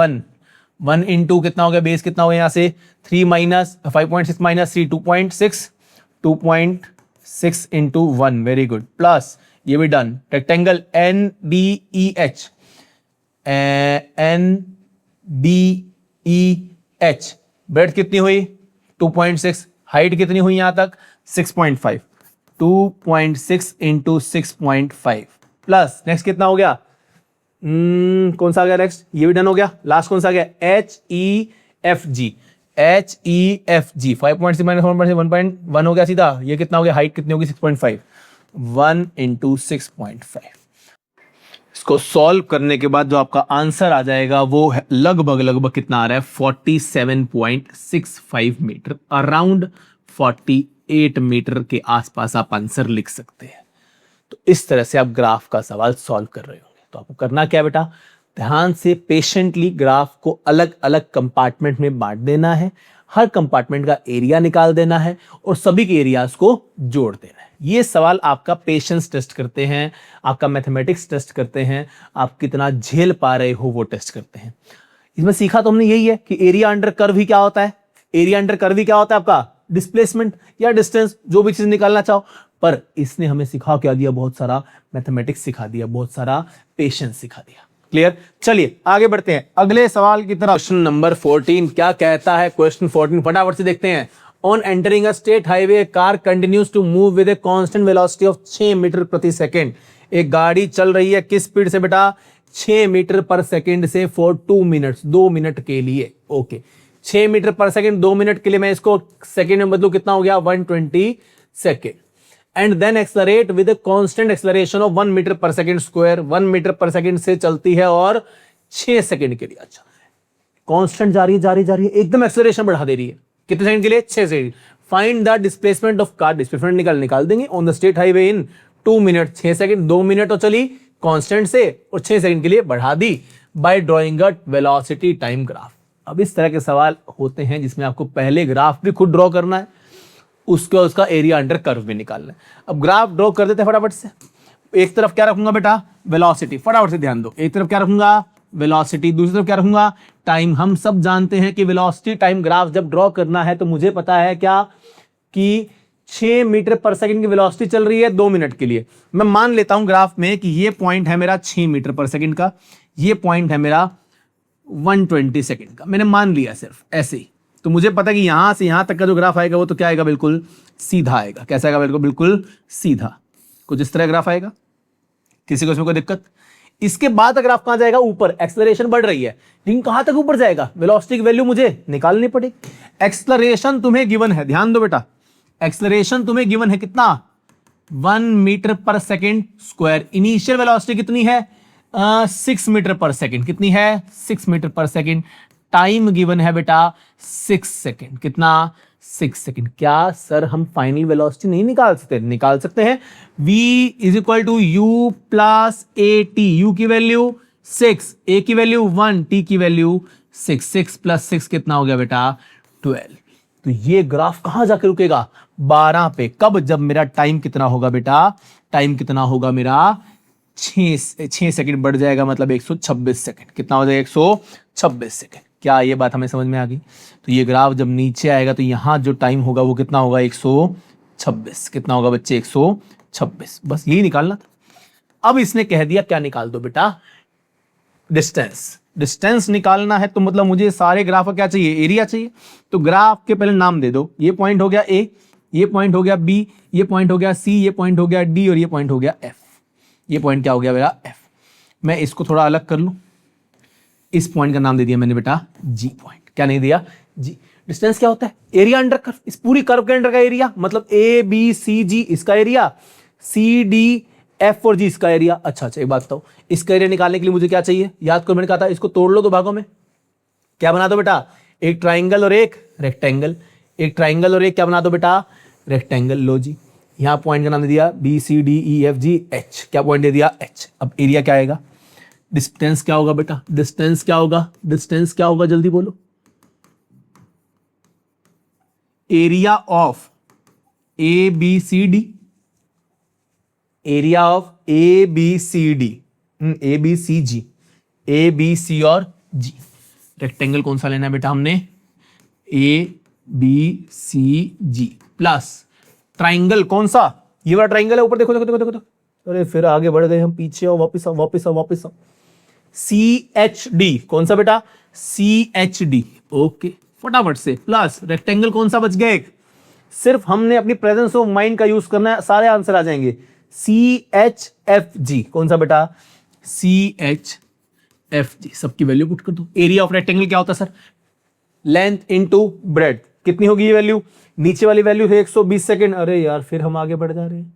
1 इंटू कितना हो गया, बेस कितना हो गया यहाँ से 3 minus 5.6 minus 3 2.6 into 1। Very good, plus ये भी done. Rectangle N D E H, breadth कितनी हुई 2.6, हाइट कितनी हुई यहां तक 6.5, 2.6 इंटू 6.5, प्लस नेक्स्ट कितना हो गया, कौन सा आ गया नेक्स्ट, ये भी डन हो गया। लास्ट कौन सा आ गया एच ई एफ जी, 5.6 माइनस 1.1 हो गया सीधा, ये कितना हो गया, हाइट कितनी होगी 6.5, 1 इंटू 6.5। इसको सॉल्व करने के बाद जो आपका आंसर आ जाएगा वो लगभग कितना आ रहा है 47.65 मीटर, अराउंड 48 मीटर के आसपास आप आंसर लिख सकते हैं। तो इस तरह से आप ग्राफ का सवाल सॉल्व कर रहे होंगे। तो आपको करना क्या बेटा, ध्यान से पेशेंटली ग्राफ को अलग अलग कंपार्टमेंट में बांट देना है, हर कंपार्टमेंट का एरिया निकाल देना है और सभी के एरियाज को जोड़ देना है। ये सवाल आपका पेशेंस टेस्ट करते हैं, आपका मैथमेटिक्स टेस्ट करते हैं, आप कितना झेल पा रहे हो वो टेस्ट करते हैं। इसमें सीखा तो हमने यही है कि एरिया अंडर कर्व ही क्या होता है, एरिया अंडर कर्व ही क्या होता है आपका डिस्प्लेसमेंट या डिस्टेंस, जो भी चीज निकालना चाहो। पर इसने हमें सिखा क्या दिया, बहुत सारा मैथमेटिक्स सिखा दिया, बहुत सारा पेशेंस सिखा दिया। क्लियर, चलिए आगे बढ़ते हैं अगले सवाल की तरफ। क्वेश्चन नंबर 14 क्या कहता है, क्वेश्चन 14 फटाफट से देखते हैं। On entering a state highway car continues to move with a constant velocity of 6 metre प्रति सेकंड। एक गाड़ी चल रही है किस स्पीड से बेटा 6 मीटर पर सेकंड से फॉर 2 मिनट्स, 2 मिनट के लिए। Okay 6 metre per second 2 minute के लिए, मैं इसको सेकंड में बदलू कितना हो गया 120 second. And then accelerate with constant acceleration of 1 metre per second square, 1 metre per second से चलती है और 6 सेकंड के लिए। अच्छा कांस्टेंट जा रही है एकदम एक्सलरेशन बढ़ा दे रही है, कितने सेकंड के लिए 6 second. Find the displacement of car, displacement निकाल देंगे on the state highway in 2 minute, 6 second, 2 minute तो चली कांस्टेंट से और 6 सेकंड के लिए बढ़ा दी by drawing a velocity time graph. अब इस तरह के सवाल होते हैं जिसमें आपको पहले ग्राफ भी खुद ड्रॉ करना है, उसका एरिया अंडर कर्व भी निकालना है। अब ग्राफ ड्रॉ कर देते हैं फटाफट से। एक तरफ क्या रखूंगा बेटा वेलोसिटी, फटाफट से ध्यान दो, एक तरफ क्या रखूंगा वेलोसिटी, दूसरी तरफ क्या रखूंगा टाइम। हम सब जानते हैं कि वेलोसिटी टाइम ग्राफ जब ड्रॉ करना है तो मुझे पता है क्या कि 6 मीटर पर सेकंड की वेलोसिटी चल रही है 2 मिनट के लिए। मैं मान लेता हूं ग्राफ में कि ये पॉइंट है मेरा 6 मीटर पर सेकंड का, ये पॉइंट है मेरा 120 सेकंड का, मैंने मान लिया सिर्फ ऐसे ही। तो मुझे पता है कि यहां से यहां तक का जो ग्राफ आएगा वो तो क्या आएगा, बिल्कुल सीधा आएगा। कैसा आएगा, बिल्कुल सीधा, कुछ इस तरह ग्राफ आएगा। किसी को इसमें कोई दिक्कत, इसके बाद अगर आप कहां जाएगा, ऊपर, एक्सेलरेशन बढ़ रही है, लेकिन कहां तक ऊपर जाएगा, वेलोसिटी की वैल्यू मुझे निकालनी पड़ेगी। एक्सेलरेशन तुम्हें गिवन है, ध्यान दो बेटा, एक्सेलरेशन तुम्हें गिवन है कितना, 1 metre per second square. Initial velocity कितनी है, 6 मीटर पर सेकेंड, कितनी है, 6 metre per second. Time given है बेटा 6 सेकेंड, कितना, 6 सेकेंड। क्या सर हम फाइनल वेलोसिटी नहीं निकाल सकते, निकाल सकते हैं। v is equal to you plus A t, u की वैल्यू 6, ए की वैल्यू 1, टी की वैल्यू 6, 6 प्लस 6 कितना हो गया बेटा, 12। तो ये ग्राफ कहां जाकर रुकेगा, 12 पे। कब, जब मेरा टाइम कितना होगा बेटा, टाइम कितना होगा मेरा, 6 सेकंड बढ़ जाएगा, मतलब 126 सेकंड। कितना हो जाएगा, 126 सेकंड। क्या ये बात हमें समझ में आ गई। तो ये ग्राफ जब नीचे आएगा तो यहां जो टाइम होगा वो कितना होगा, 126। कितना होगा बच्चे, 126। बस यही निकालना था। अब इसने कह दिया क्या निकाल दो बेटा, डिस्टेंस। डिस्टेंस निकालना है तो मतलब मुझे सारे ग्राफ का क्या चाहिए, एरिया चाहिए। तो ग्राफ के पहले नाम दे दो, ये पॉइंट हो गया ए, ये पॉइंट हो गया बी, ये पॉइंट हो गया सी, ये पॉइंट हो गया डी और ये पॉइंट हो गया एफ। ये पॉइंट क्या हो गया मेरा, एफ। मैं इसको थोड़ा अलग कर लूं, इस पॉइंट का नाम दे दिया मैंने बेटा जी पॉइंट। क्या नहीं दिया, जी। डिस्टेंस क्या होता है, एरिया अंडर कर्व। इस पूरी कर्व के अंडर का एरिया, मतलब ए बी सी जी इसका एरिया, सी डी एफ और जी इसका एरिया। अच्छा, एक बात बताओ, इसका एरिया निकालने के लिए मुझे क्या चाहिए, याद करो मैंने कहा था इसको तोड़ लो दो भागों में। क्या बना दो बेटा, एक ट्राइंगल और एक रेक्टेंगल। एक ट्राइंगल और एक क्या बना दो बेटा, रेक्टेंगल। लो जी, यहां पॉइंट का नाम दे दिया B C D E F G H. क्या पॉइंट दे दिया, एच। अब एरिया क्या आएगा, डिस्टेंस क्या होगा बेटा, डिस्टेंस क्या होगा, डिस्टेंस क्या होगा, जल्दी बोलो। Area of A B C D, area of A B C D, A B C G, A B C और जी। रेक्टेंगल कौन सा लेना है बेटा हमने, A B C G plus triangle कौन सा, ये वाला ट्राइंगल है ऊपर, देखो देखो देखो देखो, देखो। अरे फिर आगे बढ़ गए हम, पीछे आओ, वापस आओ वापस आओ वापस आओ। सी एच डी कौन सा बेटा, सी एच डी। ओके, फटाफट से प्लस रेक्टेंगल कौन सा बच गया एक, सिर्फ हमने अपनी प्रेजेंस ऑफ माइंड का यूज करना है, सारे आंसर आ जाएंगे। सी एच एफ जी कौन सा बेटा, सी एच एफ जी। सबकी वैल्यू पुट कर दो। एरिया ऑफ रेक्टेंगल क्या होता है सर, लेंथ इनटू ब्रेड। कितनी होगी ये वैल्यू, नीचे वाली वैल्यू है 120 सेकंड। अरे यार फिर हम आगे बढ़ जा रहे हैं।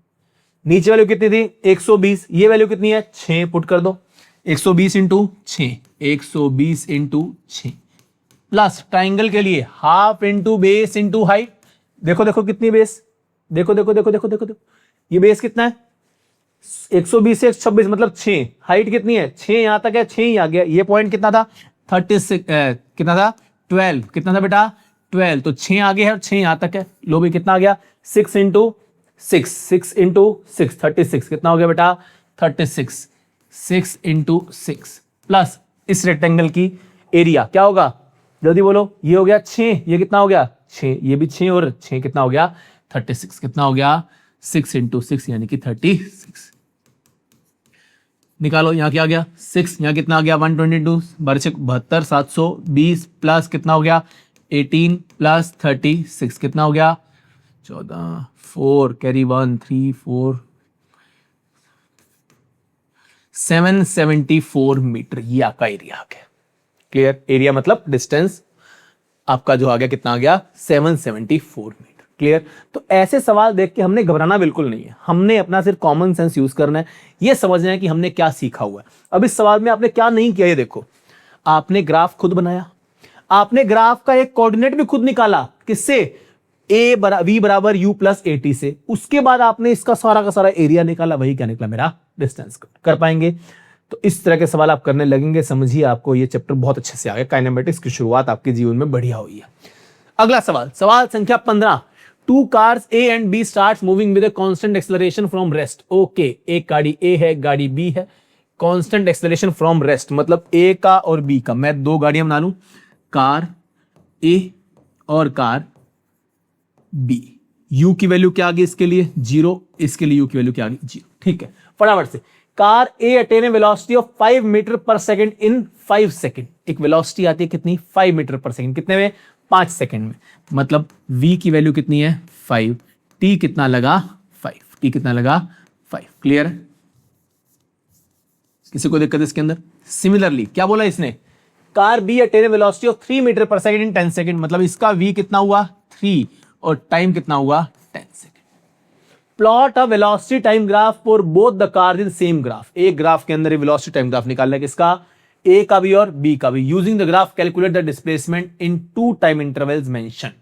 नीचे वैल्यू कितनी थी, 120। ये वैल्यू कितनी है, 6 पुट कर दो। 120 इंटू 6, 120 इंटू 6 प्लस ट्राइंगल के लिए half into base into height. देखो देखो कितनी बेस, देखो देखो देखो देखो देखो देखो, ये बेस कितना है, 120 से 126 मतलब 6। हाइट कितनी है, 6 यहां तक है, 6 ही आ गया। ये पॉइंट कितना था, 36 कितना था, 12 कितना था बेटा, 12। तो 6 आगे है और 6 यहां तक है। लो भी कितना आ गया, 6 इंटू 6, 6 इंटू 6 36। कितना हो गया बेटा, 36। 6 इंटू 6 प्लस इस रेक्टेंगल की एरिया क्या होगा, जल्दी बोलो। ये हो गया 6, ये कितना हो गया 6, ये भी 6 और 6 कितना हो गया 36। कितना हो गया 6 इंटू 6 यानी कि 36। निकालो, यहां क्या आ गया 6, यहां कितना आ गया 122, 72 720 प्लस कितना हो गया 18 प्लस 36 कितना हो गया 14, 4 कैरी 1 3 4 774 मीटर। ये आपका एरिया आ गया। क्लियर, एरिया मतलब डिस्टेंस आपका जो आ गया कितना आ गया 774 मीटर। क्लियर। तो ऐसे सवाल देख के हमने घबराना बिल्कुल नहीं है, हमने अपना सिर्फ कॉमन सेंस यूज करना है, ये समझना है कि हमने क्या सीखा हुआ है। अब इस सवाल में आपने क्या नहीं किया, ये देखो, आपने ग्राफ खुद बनाया, आपने ग्राफ का एक कोऑर्डिनेट भी खुद निकाला, किससे, वी बराबर यू प्लस ए टी से। उसके बाद आपने इसका सारा का सारा एरिया निकाला, वही क्या निकला मेरा डिस्टेंस। कर पाएंगे तो इस तरह के सवाल आप करने लगेंगे। समझिए आपको ये चैप्टर बहुत अच्छे से आ गया, काइनेमेटिक्स की शुरुआत आपके जीवन में बढ़िया हुई है। अगला सवाल, सवाल संख्या 15। 2 cars A and B starts moving with a constant acceleration from rest. Okay, एक गाड़ी A है, गाड़ी B है, कांस्टेंट एक्सेलरेशन फ्रॉम रेस्ट, मतलब A का और B का। मैं 2 गाड़ियां बना लूं, कार A और कार B। U की वैल्यू क्या आ गई इसके लिए 0, इसके लिए U की वैल्यू क्या आ गई 0। ठीक है, फटाफट से। Car A attain a velocity of 5 metre per second in 5 second. एक वेलोसिटी आती है कितनी, 5 मीटर पर सेकेंड, कितने में 5 सेकेंड में। मतलब V की वैल्यू कितनी है 5, T कितना लगा 5, T कितना लगा 5। क्लियर है, किसी को दिक्कत इसके अंदर? सिमिलरली क्या बोला इसने, car B attain velocity of 3 metre per second in 10 second, मतलब इसका v कितना हुआ 3 और टाइम कितना हुआ 10 second. Plot a velocity time graph for both the cars in same graph, एक ग्राफ के अंदर वेलोसिटी टाइम ग्राफ निकालना है किसका, ए का भी और बी का भी। Using the graph calculate the displacement in 2 time intervals mentioned.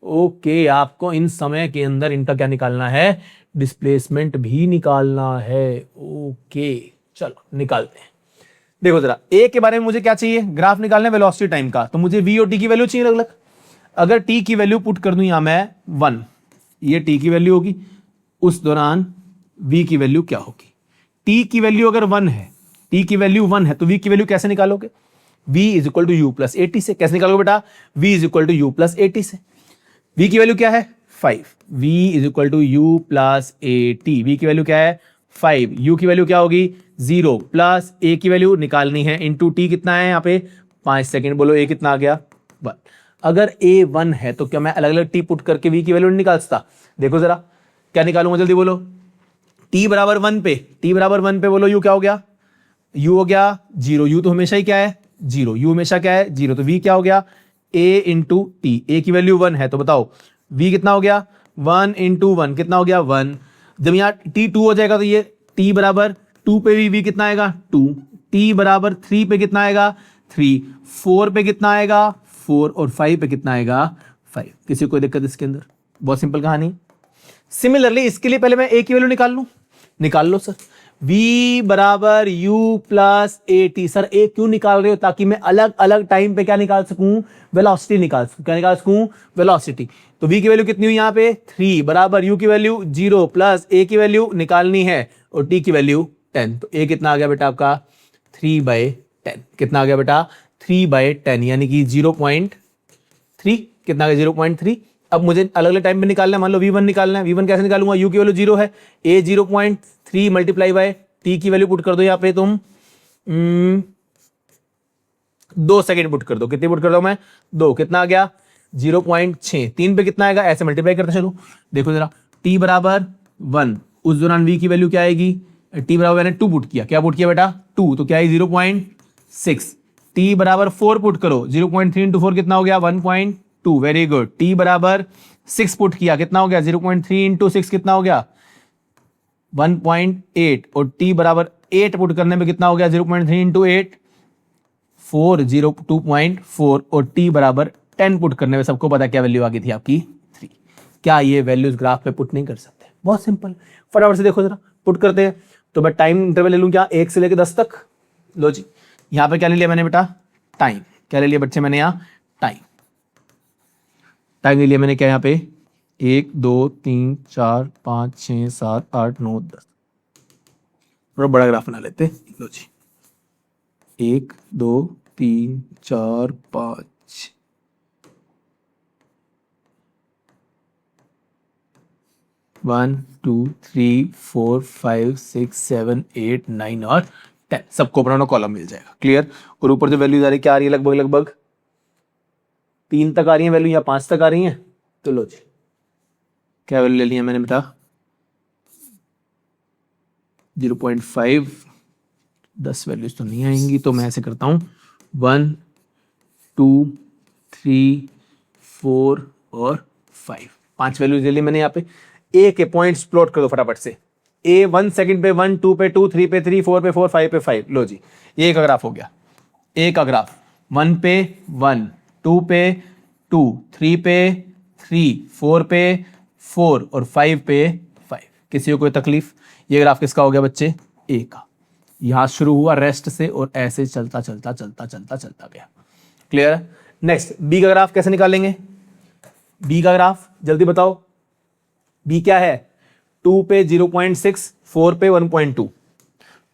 Okay, आपको इन समय के अंदर इनका क्या निकालना है, डिस्प्लेसमेंट भी निकालना है। ओके चलो निकालते हैं। देखो जरा, ए के बारे में मुझे क्या चाहिए, ग्राफ निकालना है वेलोसिटी टाइम का, तो मुझे वी और टी की वैल्यू चाहिए अलग अलग। अगर टी की वैल्यू पुट कर दूं यहां मैं 1, ये टी की वैल्यू होगी, उस दौरान v की वैल्यू क्या होगी। t की वैल्यू अगर 1 है, t की वैल्यू 1 है तो v की वैल्यू कैसे निकालोगे, v is equal to you plus A t से। कैसे निकालोगे बेटा, v is equal to you plus A t से। v की वैल्यू क्या है 5, v is equal to you plus A t. v की वैल्यू क्या है 5, u की वैल्यू क्या होगी 0 प्लस a की वैल्यू निकालनी है इंटू t कितना है यहाँ पे 5 सेकेंड। बोलो a कितना आ गया 1। अगर a 1 है तो क्या मैं अलग अलग t पुट करके v की वैल्यू नहीं निकाल सकता। देखो जरा क्या निकालूंगा, जल्दी बोलो। t बराबर 1 पे, t बराबर 1 पे बोलो u क्या हो गया, u हो गया 0, u तो हमेशा ही क्या है 0, u हमेशा क्या है 0, तो v क्या हो गया a इंटू टी। a की वैल्यू 1 है तो बताओ v कितना हो गया 1 इंटू 1 कितना हो गया 1। जब यहाँ t 2 हो जाएगा तो ये t बराबर 2 पे भी v कितना आएगा 2, t बराबर 3 पे कितना आएगा 3, 4 पे कितना आएगा 4 और 5 पे कितना आएगा 5। किसी को कोई दिक्कत इसके अंदर, बहुत सिंपल कहानी। सिमिलरली इसके लिए पहले मैं a की वैल्यू निकाल लूं, निकाल लो सर। v बराबर u plus A T. Sir a क्यों निकाल रहे हो, ताकि मैं अलग अलग टाइम पे क्या निकाल सकूं, वेलोसिटी निकाल सकूं। क्या निकाल सकूं, वेलोसिटी। तो v की वैल्यू कितनी हुई यहाँ पे 3 बराबर u की वैल्यू 0 प्लस a की वैल्यू निकालनी है और t की वैल्यू 10। तो a कितना आ गया बेटा आपका 3/10। कितना आ गया बेटा 3/10 यानी कि 0.3। कितना आ गया 0.3। अब मुझे अलग अलग टाइम पे निकालना है, मान लो v1 निकालना है। v1 कैसे निकालूंगा, u की वैल्यू 0 है, a 0.3 मल्टीप्लाई बाय t की वैल्यू पुट कर दो यहाँ पे तुम 2 सेकेंड पुट कर दो। कितनी पुट कर दो मैं 2, कितना आ गया 0.6। 3 पे कितना आएगा, ऐसे मल्टीप्लाई करते चलो। देखो जरा t बराबर 1, उस दौरान v की वैल्यू क्या आएगी, t बराबर मैंने 2 पुट किया। क्या पुट किया बेटा 2, तो क्या है 0.6। t बराबर 4 पुट करो, 0.3 इंटू 4 कितना हो गया 1.2। Very good. t बराबर 6 पुट किया, कितना हो गया 0.3 इंटू 6 कितना हो गया 1.8 और t बराबर 8 पुट करने में कितना हो गया 0.3 इंटू 8 2.4 और t बराबर 10 पुट करने में सबको पता क्या वैल्यू आ गई थी आपकी 3। क्या ये वैल्यूज ग्राफ पे पुट नहीं कर सकते, बहुत सिंपल। फटाफट से देखो जरा पुट करते हैं। तो मैं टाइम इंटरवल ले लूं क्या 1 से लेकर 10 तक। लो जी, यहां पे क्या ले लिया मैंने बेटा टाइम। क्या ले लिया बच्चे मैंने यहाँ टाइम। टाइम ले लिया मैंने क्या यहाँ पे 1 2 3 4 5 6 7 8 9 10। थोड़ा बड़ा ग्राफ बना लेते। लो जी 1 2 3 4 5 1 2 3 4 5 6 7 8 9 और 10 सबको अपना कॉलम मिल जाएगा। क्लियर। और ऊपर जो वैल्यूज आ रही क्या आ रही है लगभग लगभग 3 तक आ रही है वैल्यू या 5 तक आ रही है। तो लो जी क्या वैल्यू ले ली है मैंने बेटा 0.5। 10 वैल्यूज तो नहीं आएंगी, तो मैं ऐसे करता हूं 1 2 3 4 और 5। 5 वैल्यूज ले ली मैंने यहाँ पे। ए के पॉइंट्स प्लॉट कर दो फटाफट से। ए 1 सेकंड पे 1, 2 पे 2, 3 पे 3, 4 पे 4, 5 पे 5। लो जी ये का ग्राफ हो गया। ए का ग्राफ 1 पे 1, 2 पे 2, 3 पे 3, 4 पे 4 और 5 पे 5। किसी को कोई तकलीफ। ये ग्राफ किसका हो गया बच्चे ए का। यहां शुरू हुआ रेस्ट से और ऐसे चलता चलता चलता चलता चलता गया। क्लियर है। नेक्स्ट बी का ग्राफ कैसे निकालेंगे। बी का ग्राफ जल्दी बताओ। बी क्या है 2 पे 0.6, 4 पे 1.2।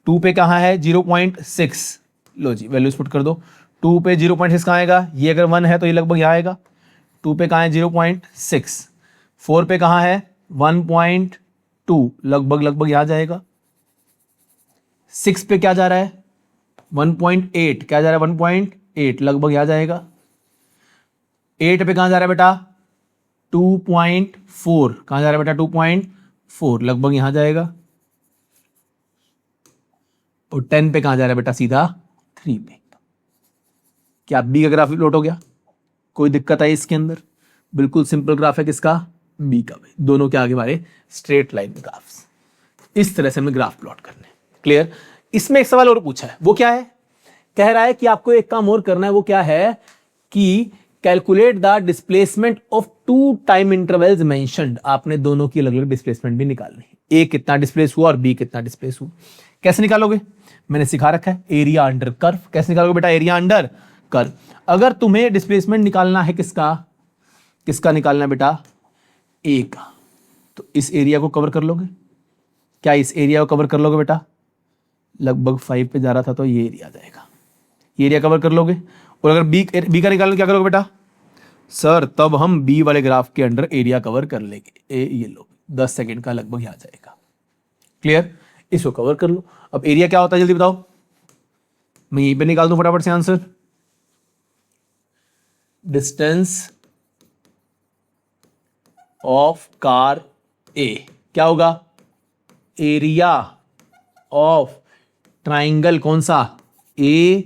2 पे कहां है 0.6। लो जी वैल्यूज पुट कर दो। 2 पे 0.6 कहां आएगा, ये अगर 1 है तो ये लगभग यहां आएगा। 2 पे कहां है 0.6। 4 पे कहां है 1.2 लगभग लगभग यहां जाएगा। 6 पे क्या जा रहा है 1.8। क्या जा रहा है 1.8 लगभग यहां जाएगा। 8 पे कहां जा रहा है बेटा 2.4। कहां जा रहा है बेटा 2.4 लगभग यहां जाएगा। और 10 पे कहां जा रहा है बेटा, सीधा 3 पे। क्या बी का ग्राफ प्लॉट हो गया? कोई दिक्कत आई इसके अंदर? बिल्कुल सिंपल ग्राफ है किसका, बी का। भाई दोनों के आगे हमारे स्ट्रेट लाइन ग्राफ्स। इस तरह से हमें ग्राफ प्लॉट करने। क्लियर? इसमें एक सवाल और पूछा है, वो क्या है? कह रहा है कि आपको एक काम और करना है, वो क्या है कि calculate the displacement of two time intervals mentioned. आपने दोनों की अलग अलग डिस्प्लेसमेंट भी निकालनी है, ए कितना डिस्प्लेस हुआ और बी कितना डिस्प्लेस हुआ। कैसे निकालोगे? मैंने सिखा रखा है, एरिया अंडर कर्व। कैसे निकालोगे बेटा? Area under curve. अगर तुम्हें डिस्प्लेसमेंट निकालना है किसका, किसका निकालना है बेटा, ए का, तो इस एरिया को कवर कर लोगे? क्या इस एरिया को कवर कर लोगे बेटा? लगभग 5 पे जा रहा था तो ये एरिया आ जाएगा, ये एरिया कवर कर लोगे। और अगर बी का निकालना, क्या करोगे बेटा? सर तब हम बी वाले ग्राफ के अंडर एरिया कवर कर लेंगे। ये लो 10 सेकंड का लगभग आ जाएगा। क्लियर? इसको कवर कर लो। अब एरिया क्या होता है जल्दी बताओ, मैं यहीं पे निकाल दूं फटाफट से answer. Distance of car A क्या होगा? एरिया ऑफ ट्राइंगल कौन सा? A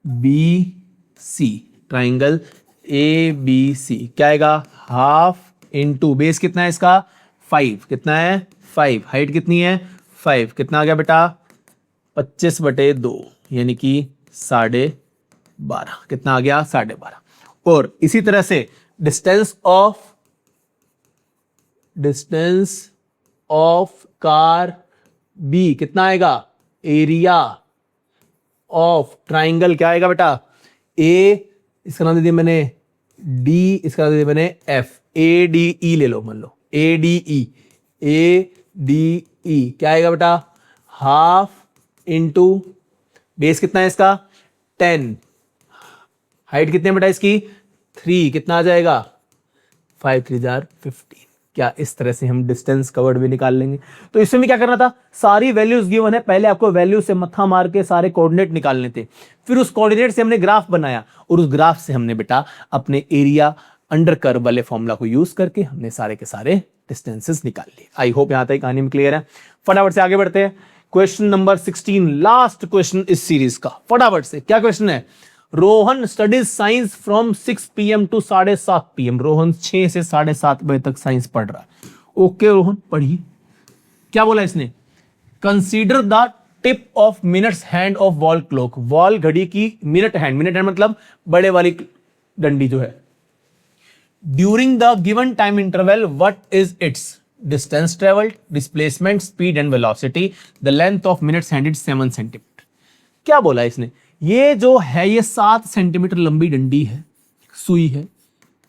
B C. Triangle A B C क्या आएगा? हाफ इंटू बेस कितना है इसका? 5। कितना है? 5। हाइट कितनी है? 5। कितना आ गया बेटा? 25/2 यानी कि 12.5। कितना आ गया? 12.5। और इसी तरह से डिस्टेंस ऑफ कार बी कितना आएगा? एरिया ऑफ ट्राइंगल क्या आएगा बेटा? ए, इसका नाम दे दिया मैंने डी, इसका नाम दे दिया मैंने एफ। ए डी ई ले लो, मान लो A D E. A D E क्या आएगा बेटा? हाफ इंटू बेस कितना है इसका? 10। हाइट कितने बेटा इसकी? 3। कितना आ जाएगा? 5 3 15। क्या इस तरह से हम डिस्टेंस कवर्ड भी निकाल लेंगे। तो इसमें भी क्या करना था, सारी वैल्यूज गिवन है, पहले आपको वैल्यू से मत्था मार के सारे कोऑर्डिनेट निकालने थे, फिर उस कोऑर्डिनेट से हमने ग्राफ बनाया और उस ग्राफ से हमने बेटा अपने एरिया अंडर कर्व वाले फॉर्मूला को यूज करके हमने सारे के सारे डिस्टेंसेस निकाल लिए। आई होप यहां तक कहानी में क्लियर है। फटाफट से आगे बढ़ते हैं। क्वेश्चन नंबर 16, लास्ट क्वेश्चन इस सीरीज का। फटाफट से क्या क्वेश्चन है? Rohan studies science from 6 PM to 7:30 PM। Rohan 6 से 7:30 बजे तक साइंस पढ़ रहा है। ओके रोहन पढ़िए। क्या बोला इसने? Consider the tip of minutes hand of wall clock. Wall घड़ी की मिनट हैंड, मिनट हैंड मतलब बड़े वाली डंडी जो है। During the given time interval what is it's distance travelled, displacement, speed and velocity. The length of minutes hand is 7 centimetre. क्या बोला इसने? ये जो है ये 7 सेंटीमीटर लंबी डंडी है, सुई है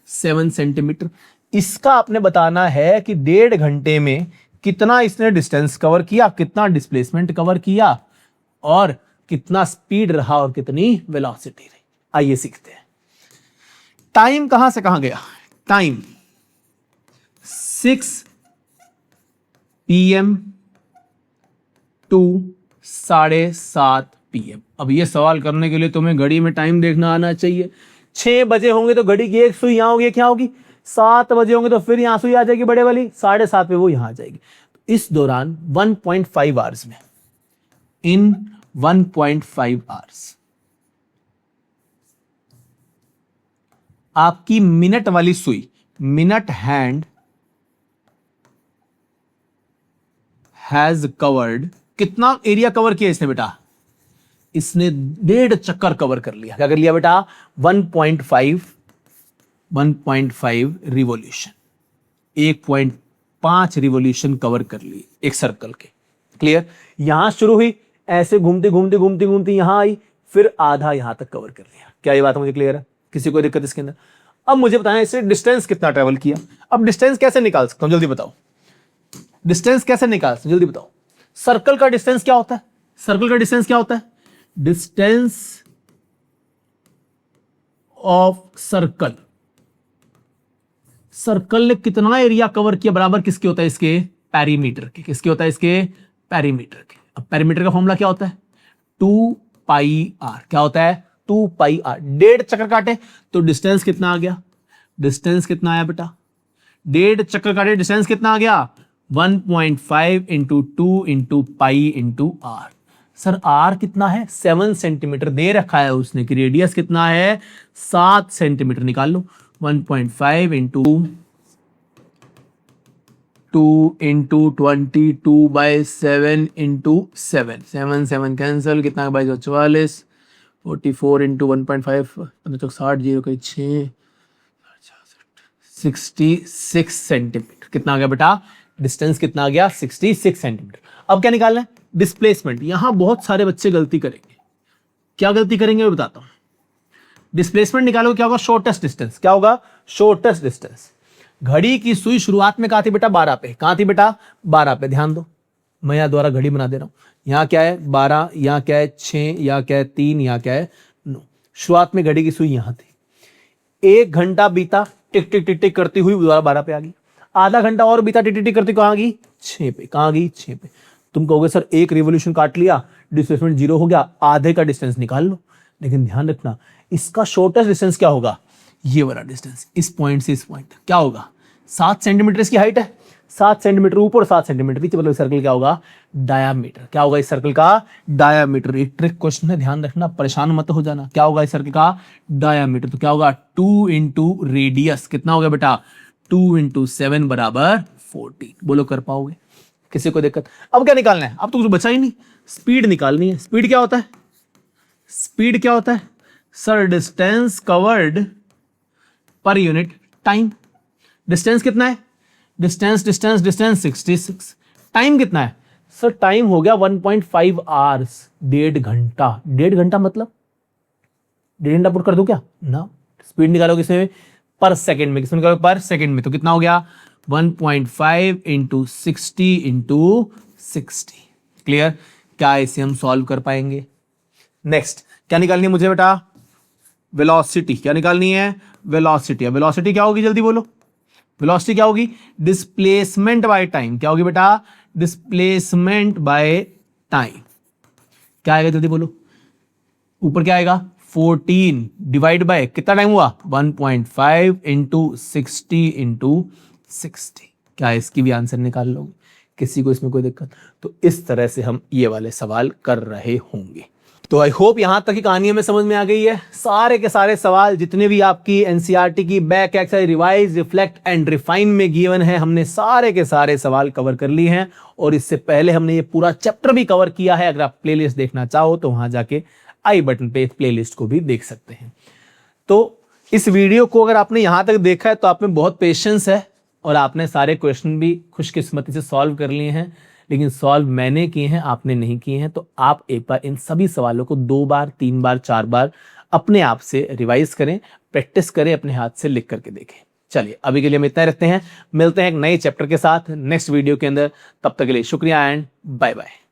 7 सेंटीमीटर। इसका आपने बताना है कि 1.5 घंटे में कितना इसने डिस्टेंस कवर किया, कितना डिस्प्लेसमेंट कवर किया और कितना स्पीड रहा और कितनी वेलोसिटी रही। आइए सीखते हैं। टाइम कहां से कहां गया? Time 6 PM to 7:30 PM। अब ये सवाल करने के लिए तुम्हें घड़ी में टाइम देखना आना चाहिए। 6 बजे होंगे तो घड़ी की एक सुई यहां होगी, क्या होगी? 7 बजे होंगे तो फिर यहां सुई आ जाएगी बड़े वाली, 7:30 पे वो यहां आ जाएगी। इस दौरान 1.5 आवर्स में, इन 1.5 आवर्स आपकी मिनट वाली सुई, मिनट हैंड हैज कवर्ड, कितना एरिया कवर किया इसने बेटा? इसने 1.5 चक्कर कवर कर लिया। क्या कर लिया बेटा? 1.5 रिवॉल्यूशन, 1.5 रिवॉल्यूशन कवर कर लिए एक सर्कल के। क्लियर? यहां शुरू हुई, ऐसे घूमती घूमती घूमती घूमती यहां आई, फिर आधा यहां तक कवर कर लिया। क्या ये बात मुझे क्लियर है? किसी को दिक्कत इसके अंदर? अब मुझे बताएं इससे डिस्टेंस कितना ट्रेवल किया। अब डिस्टेंस कैसे निकाल सकता हूं जल्दी बताओ? डिस्टेंस कैसे निकाल सकते जल्दी बताओ? सर्कल का डिस्टेंस क्या होता है? सर्कल का डिस्टेंस क्या होता है? Distance of circle. सर्कल ने कितना एरिया कवर किया बराबर किसके होता है? इसके पेरीमीटर के। किसके होता है? इसके पेरीमीटर के। अब पेरीमीटर का फॉर्मूला क्या होता है? 2πr। क्या होता है? 2πr। 1.5 चक्कर काटे तो डिस्टेंस कितना आ गया? डिस्टेंस कितना आया बेटा? 1.5 चक्कर काटे डिस्टेंस कितना आ गया? 1.5 × 2 × π × r। सर आर कितना है 7 सेंटीमीटर दे रखा है उसने कि रेडियस कितना है 7 सेंटीमीटर। निकाल लो 1.5 इंटू 2 इंटू 22/7 इंटू 7 7 कैंसिल कितना बाई 44 44 इंटू 1.5 60 जीरो कहीं 6 66 सेंटीमीटर। कितना आ गया बेटा डिस्टेंस कितना आ गया 66 सेंटीमीटर। अब क्या निकालना है डिस्प्लेसमेंट। यहां बहुत सारे बच्चे गलती करेंगे। क्या गलती करेंगे मैं बताता हूं। डिस्प्लेसमेंट निकालोगे क्या होगा शॉर्टेस्ट डिस्टेंस। क्या होगा शॉर्टेस्ट डिस्टेंस। घड़ी की सुई शुरुआत में कहां थी बेटा 12 पे। कहां थी बेटा 12 पे। ध्यान दो मैं यहां द्वारा घड़ी बना दे रहा हूं। यहां क्या है 12 यहां क्या है 6 यहां क्या है 3 यहां क्या है 9। शुरुआत में घड़ी की सुई यहां थी। 1 घंटा बीता टिक टिक टिक टिक करती हुई दोबारा 12 पे आ गई। आधा घंटा और बीता टिक टिक टिक करती कहां आ गई 6 पे। कहां आ गई 6 पे। तुम कहोगे सर एक रिवोल्यूशन काट लिया डिस्प्लेसमेंट 0 हो गया आधे का डिस्टेंस निकाल लो। लेकिन ध्यान रखना इसका शॉर्टेस्ट डिस्टेंस क्या होगा ये वाला डिस्टेंस। इस पॉइंट से इस पॉइंट तक क्या होगा 7 सेंटीमीटर इसकी हाइट है। 7 सेंटीमीटर ऊपर 7 सेंटीमीटर नीचे मतलब सर्कल क्या होगा डायामीटर। क्या होगा इस सर्कल का डायामीटर। एक ट्रिक क्वेश्चन है ध्यान रखना परेशान मत हो जाना। क्या होगा इस सर्कल का डायामीटर। तो क्या होगा 2 इंटू रेडियस कितना होगा बेटा 2 इंटू 7 बराबर 14। बोलो कर पाओगे किसी को दिक्कत। अब क्या निकालना है अब तो कुछ बचा ही नहीं। स्पीड निकालनी है। स्पीड क्या होता है स्पीड क्या होता है सर डिस्टेंस कवर्ड पर यूनिट टाइम। डिस्टेंस कितना है डिस्टेंस 66। टाइम कितना है सर टाइम हो गया 1.5 आवर्स 1.5 घंटा। 1.5 घंटा मतलब 1.5 घंटा पुट कर दो क्या ना। स्पीड निकालोगे इसमें पर सेकंड में। किसमें निकालोगे पर सेकंड में। तो कितना हो गया 1.5 इंटू 60 इंटू 60। क्लियर। क्या इसे हम सॉल्व कर पाएंगे। नेक्स्ट क्या निकालनी है मुझे बेटा वेलोसिटी। क्या निकालनी है वेलोसिटी। वेलोसिटी क्या होगी जल्दी बोलो। वेलोसिटी क्या होगी डिस्प्लेसमेंट बाय टाइम। क्या होगी बेटा डिस्प्लेसमेंट बाय टाइम। क्या आएगा जल्दी बोलो। ऊपर क्या आएगा 14 डिवाइड बाय कितना टाइम हुआ 1.5 इंटू 60 इंटू 60। क्या इसकी भी आंसर निकाल लोगे किसी को इसमें कोई दिक्कत। तो इस तरह से हम ये वाले सवाल कर रहे होंगे। तो आई होप यहां तक की कहानी हमें समझ में आ गई है। सारे के सारे सवाल जितने भी आपकी एनसीईआरटी की back exercise revise reflect and refine में गिवन है हमने सारे के सारे सवाल कवर कर लिए हैं। और इससे पहले हमने ये पूरा चैप्टर भी कवर किया है। अगर आप प्लेलिस्ट देखना चाहो तो वहां जाके आई बटन पे प्लेलिस्ट को भी देख सकते हैं। तो इस वीडियो को अगर आपने यहां तक देखा है तो आप में बहुत पेशेंस है और आपने सारे क्वेश्चन भी खुशकिस्मती से सॉल्व कर लिए हैं। लेकिन सॉल्व मैंने किए हैं आपने नहीं किए हैं। तो आप एक बार इन सभी सवालों को 2 बार 3 बार 4 बार अपने आप से रिवाइज करें प्रैक्टिस करें अपने हाथ से लिख करके देखें। चलिए अभी के लिए हम इतना रखते हैं। मिलते हैं एक नए चैप्टर के साथ नेक्स्ट वीडियो के अंदर। तब तक के लिए शुक्रिया एंड बाय बाय।